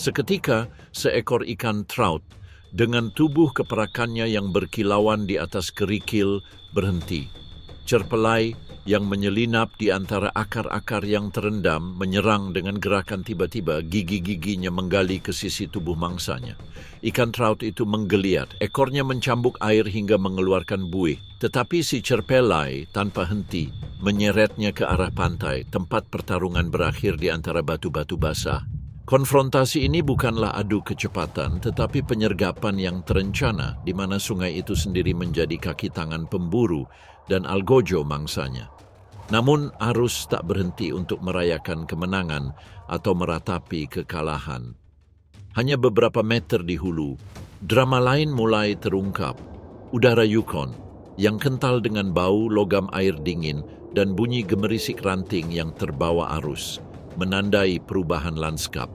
Seketika, seekor ikan trout dengan tubuh keperakannya yang berkilauan di atas kerikil berhenti. Cerpelai yang menyelinap di antara akar-akar yang terendam menyerang dengan gerakan tiba-tiba, gigi-giginya menggali ke sisi tubuh mangsanya. Ikan trout itu menggeliat, ekornya mencambuk air hingga mengeluarkan buih. Tetapi si cerpelai tanpa henti menyeretnya ke arah pantai, tempat pertarungan berakhir di antara batu-batu basah. Konfrontasi ini bukanlah adu kecepatan, tetapi penyergapan yang terencana, di mana sungai itu sendiri menjadi kaki tangan pemburu dan algojo mangsanya. Namun arus tak berhenti untuk merayakan kemenangan atau meratapi kekalahan. Hanya beberapa meter di hulu, drama lain mulai terungkap. Udara Yukon yang kental dengan bau logam air dingin dan bunyi gemerisik ranting yang terbawa arus, menandai perubahan lanskap.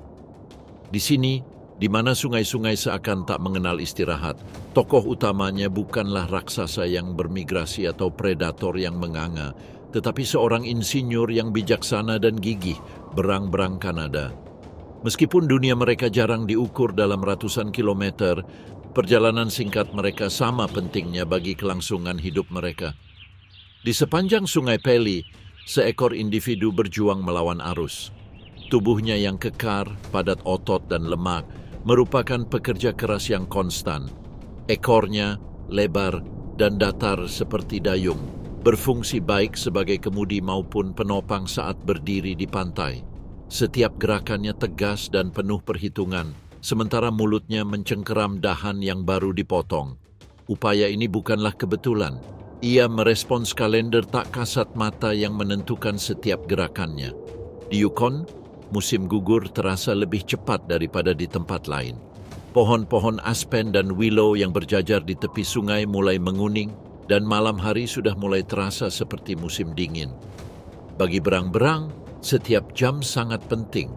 Di sini, di mana sungai-sungai seakan tak mengenal istirahat, tokoh utamanya bukanlah raksasa yang bermigrasi atau predator yang menganga, tetapi seorang insinyur yang bijaksana dan gigih, berang-berang Kanada. Meskipun dunia mereka jarang diukur dalam ratusan kilometer, perjalanan singkat mereka sama pentingnya bagi kelangsungan hidup mereka. Di sepanjang sungai Pelly, seekor individu berjuang melawan arus. Tubuhnya yang kekar, padat otot dan lemak, merupakan pekerja keras yang konstan. Ekornya lebar dan datar seperti dayung, berfungsi baik sebagai kemudi maupun penopang saat berdiri di pantai. Setiap gerakannya tegas dan penuh perhitungan, sementara mulutnya mencengkeram dahan yang baru dipotong. Upaya ini bukanlah kebetulan. Ia merespons kalender tak kasat mata yang menentukan setiap gerakannya. Di Yukon, musim gugur terasa lebih cepat daripada di tempat lain. Pohon-pohon aspen dan willow yang berjajar di tepi sungai mulai menguning dan malam hari sudah mulai terasa seperti musim dingin. Bagi berang-berang, setiap jam sangat penting.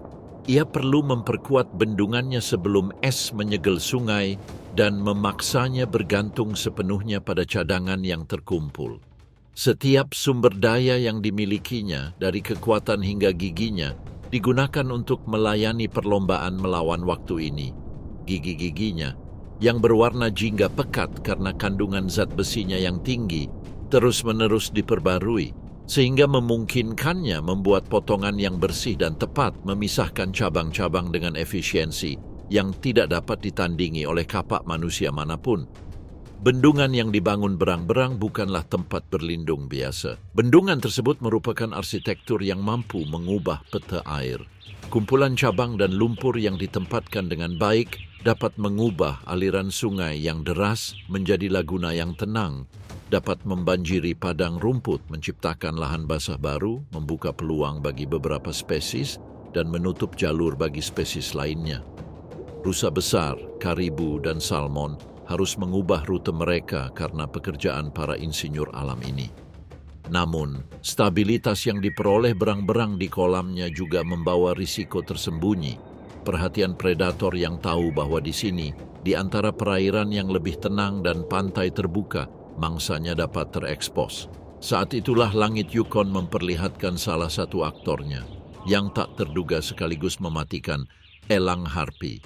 Ia perlu memperkuat bendungannya sebelum es menyegel sungai dan memaksanya bergantung sepenuhnya pada cadangan yang terkumpul. Setiap sumber daya yang dimilikinya, dari kekuatan hingga giginya, digunakan untuk melayani perlombaan melawan waktu ini. Gigi-giginya, yang berwarna jingga pekat karena kandungan zat besinya yang tinggi, terus-menerus diperbarui, sehingga memungkinkannya membuat potongan yang bersih dan tepat, memisahkan cabang-cabang dengan efisiensi yang tidak dapat ditandingi oleh kapak manusia manapun. Bendungan yang dibangun berang-berang bukanlah tempat berlindung biasa. Bendungan tersebut merupakan arsitektur yang mampu mengubah peta air. Kumpulan cabang dan lumpur yang ditempatkan dengan baik dapat mengubah aliran sungai yang deras menjadi laguna yang tenang, dapat membanjiri padang rumput, menciptakan lahan basah baru, membuka peluang bagi beberapa spesies, dan menutup jalur bagi spesies lainnya. Rusa besar, karibu, dan salmon harus mengubah rute mereka karena pekerjaan para insinyur alam ini. Namun, stabilitas yang diperoleh berang-berang di kolamnya juga membawa risiko tersembunyi. Perhatian predator yang tahu bahwa di sini, di antara perairan yang lebih tenang dan pantai terbuka, mangsanya dapat terekspos. Saat itulah langit Yukon memperlihatkan salah satu aktornya, yang tak terduga sekaligus mematikan, elang harpi.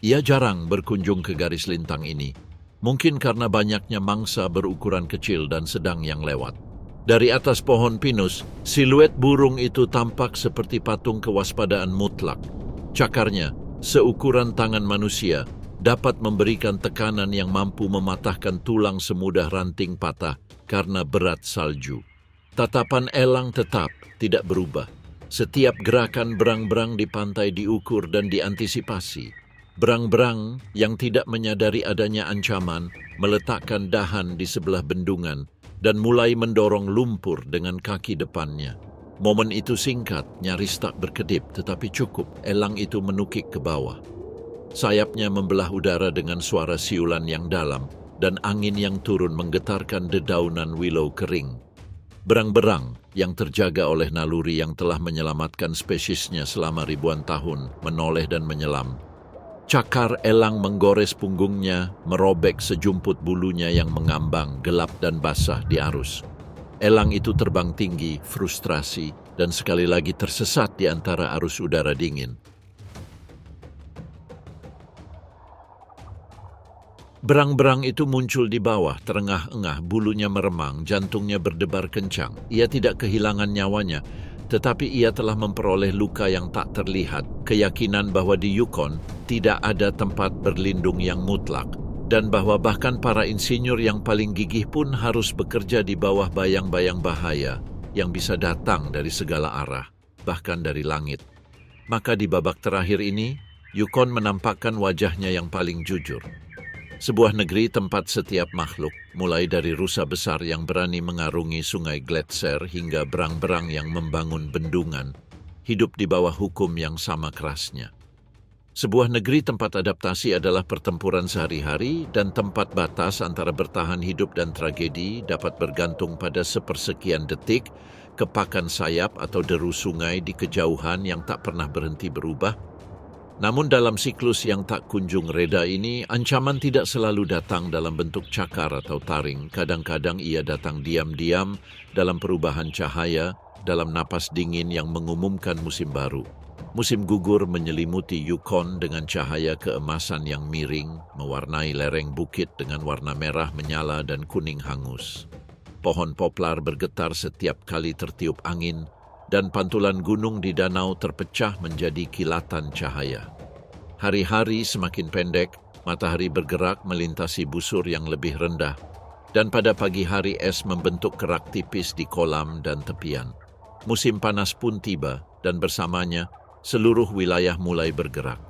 Ia jarang berkunjung ke garis lintang ini, mungkin karena banyaknya mangsa berukuran kecil dan sedang yang lewat. Dari atas pohon pinus, siluet burung itu tampak seperti patung kewaspadaan mutlak. Cakarnya, seukuran tangan manusia, dapat memberikan tekanan yang mampu mematahkan tulang semudah ranting patah karena berat salju. Tatapan elang tetap tidak berubah. Setiap gerakan berang-berang di pantai diukur dan diantisipasi. Berang-berang yang tidak menyadari adanya ancaman meletakkan dahan di sebelah bendungan dan mulai mendorong lumpur dengan kaki depannya. Momen itu singkat, nyaris tak berkedip, tetapi cukup. Elang itu menukik ke bawah. Sayapnya membelah udara dengan suara siulan yang dalam dan angin yang turun menggetarkan dedaunan willow kering. Berang-berang yang terjaga oleh naluri yang telah menyelamatkan spesiesnya selama ribuan tahun menoleh dan menyelam. Cakar elang menggores punggungnya, merobek sejumput bulunya yang mengambang, gelap dan basah di arus. Elang itu terbang tinggi, frustrasi, dan sekali lagi tersesat di antara arus udara dingin. Berang-berang itu muncul di bawah, terengah-engah, bulunya meremang, jantungnya berdebar kencang. Ia tidak kehilangan nyawanya, tetapi ia telah memperoleh luka yang tak terlihat, keyakinan bahwa di Yukon tidak ada tempat berlindung yang mutlak, dan bahwa bahkan para insinyur yang paling gigih pun harus bekerja di bawah bayang-bayang bahaya yang bisa datang dari segala arah, bahkan dari langit. Maka di babak terakhir ini, Yukon menampakkan wajahnya yang paling jujur. Sebuah negeri tempat setiap makhluk, mulai dari rusa besar yang berani mengarungi sungai Gletser hingga berang-berang yang membangun bendungan, hidup di bawah hukum yang sama kerasnya. Sebuah negeri tempat adaptasi adalah pertempuran sehari-hari dan tempat batas antara bertahan hidup dan tragedi dapat bergantung pada sepersekian detik, kepakan sayap atau deru sungai di kejauhan yang tak pernah berhenti berubah. Namun dalam siklus yang tak kunjung reda ini, ancaman tidak selalu datang dalam bentuk cakar atau taring. Kadang-kadang ia datang diam-diam dalam perubahan cahaya, dalam napas dingin yang mengumumkan musim baru. Musim gugur menyelimuti Yukon dengan cahaya keemasan yang miring, mewarnai lereng bukit dengan warna merah menyala dan kuning hangus. Pohon poplar bergetar setiap kali tertiup angin, dan pantulan gunung di danau terpecah menjadi kilatan cahaya. Hari-hari semakin pendek, matahari bergerak melintasi busur yang lebih rendah, dan pada pagi hari es membentuk kerak tipis di kolam dan tepian. Musim panas pun tiba, dan bersamanya seluruh wilayah mulai bergerak.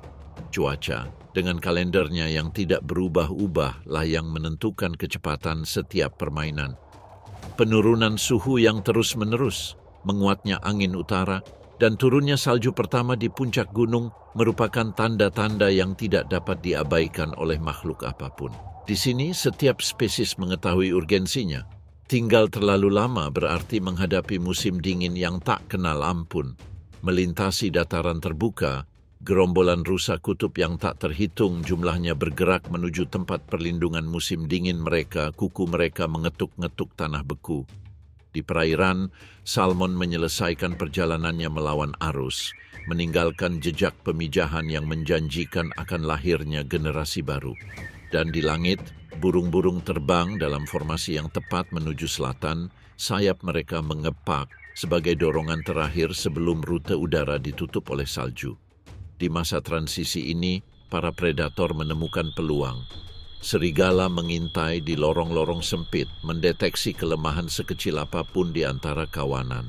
Cuaca, dengan kalendernya yang tidak berubah-ubah, lah yang menentukan kecepatan setiap permainan. Penurunan suhu yang terus-menerus, menguatnya angin utara, dan turunnya salju pertama di puncak gunung merupakan tanda-tanda yang tidak dapat diabaikan oleh makhluk apapun. Di sini, setiap spesies mengetahui urgensinya. Tinggal terlalu lama berarti menghadapi musim dingin yang tak kenal ampun. Melintasi dataran terbuka, gerombolan rusa kutub yang tak terhitung jumlahnya bergerak menuju tempat perlindungan musim dingin mereka. Kuku mereka mengetuk-ngetuk tanah beku. Di perairan, salmon menyelesaikan perjalanannya melawan arus, meninggalkan jejak pemijahan yang menjanjikan akan lahirnya generasi baru. Dan di langit, burung-burung terbang dalam formasi yang tepat menuju selatan, sayap mereka mengepak sebagai dorongan terakhir sebelum rute udara ditutup oleh salju. Di masa transisi ini, para predator menemukan peluang. Serigala mengintai di lorong-lorong sempit, mendeteksi kelemahan sekecil apapun di antara kawanan.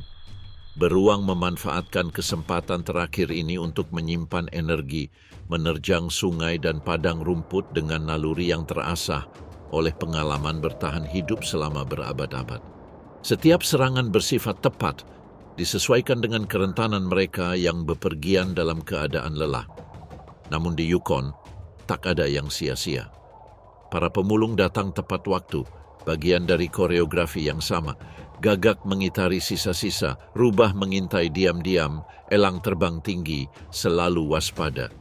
Beruang memanfaatkan kesempatan terakhir ini untuk menyimpan energi, menerjang sungai dan padang rumput dengan naluri yang terasah oleh pengalaman bertahan hidup selama berabad-abad. Setiap serangan bersifat tepat, disesuaikan dengan kerentanan mereka yang bepergian dalam keadaan lelah. Namun di Yukon, tak ada yang sia-sia. Para pemulung datang tepat waktu, bagian dari koreografi yang sama. Gagak mengitari sisa-sisa, rubah mengintai diam-diam, elang terbang tinggi, selalu waspada.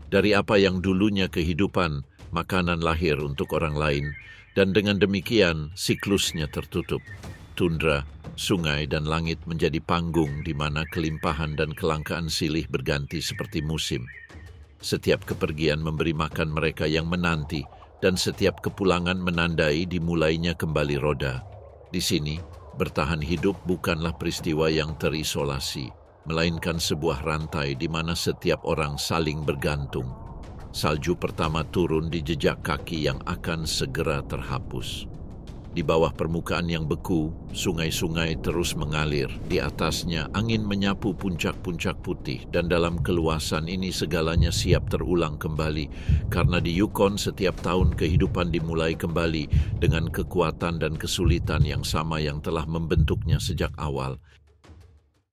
Dari apa yang dulunya kehidupan, makanan lahir untuk orang lain, dan dengan demikian siklusnya tertutup. Tundra, sungai, dan langit menjadi panggung di mana kelimpahan dan kelangkaan silih berganti seperti musim. Setiap kepergian memberi makan mereka yang menanti, dan setiap kepulangan menandai dimulainya kembali roda. Di sini, bertahan hidup bukanlah peristiwa yang terisolasi, melainkan sebuah rantai di mana setiap orang saling bergantung. Salju pertama turun di jejak kaki yang akan segera terhapus. Di bawah permukaan yang beku, sungai-sungai terus mengalir. Di atasnya, angin menyapu puncak-puncak putih, dan dalam keluasan ini segalanya siap terulang kembali. Karena di Yukon setiap tahun kehidupan dimulai kembali dengan kekuatan dan kesulitan yang sama yang telah membentuknya sejak awal.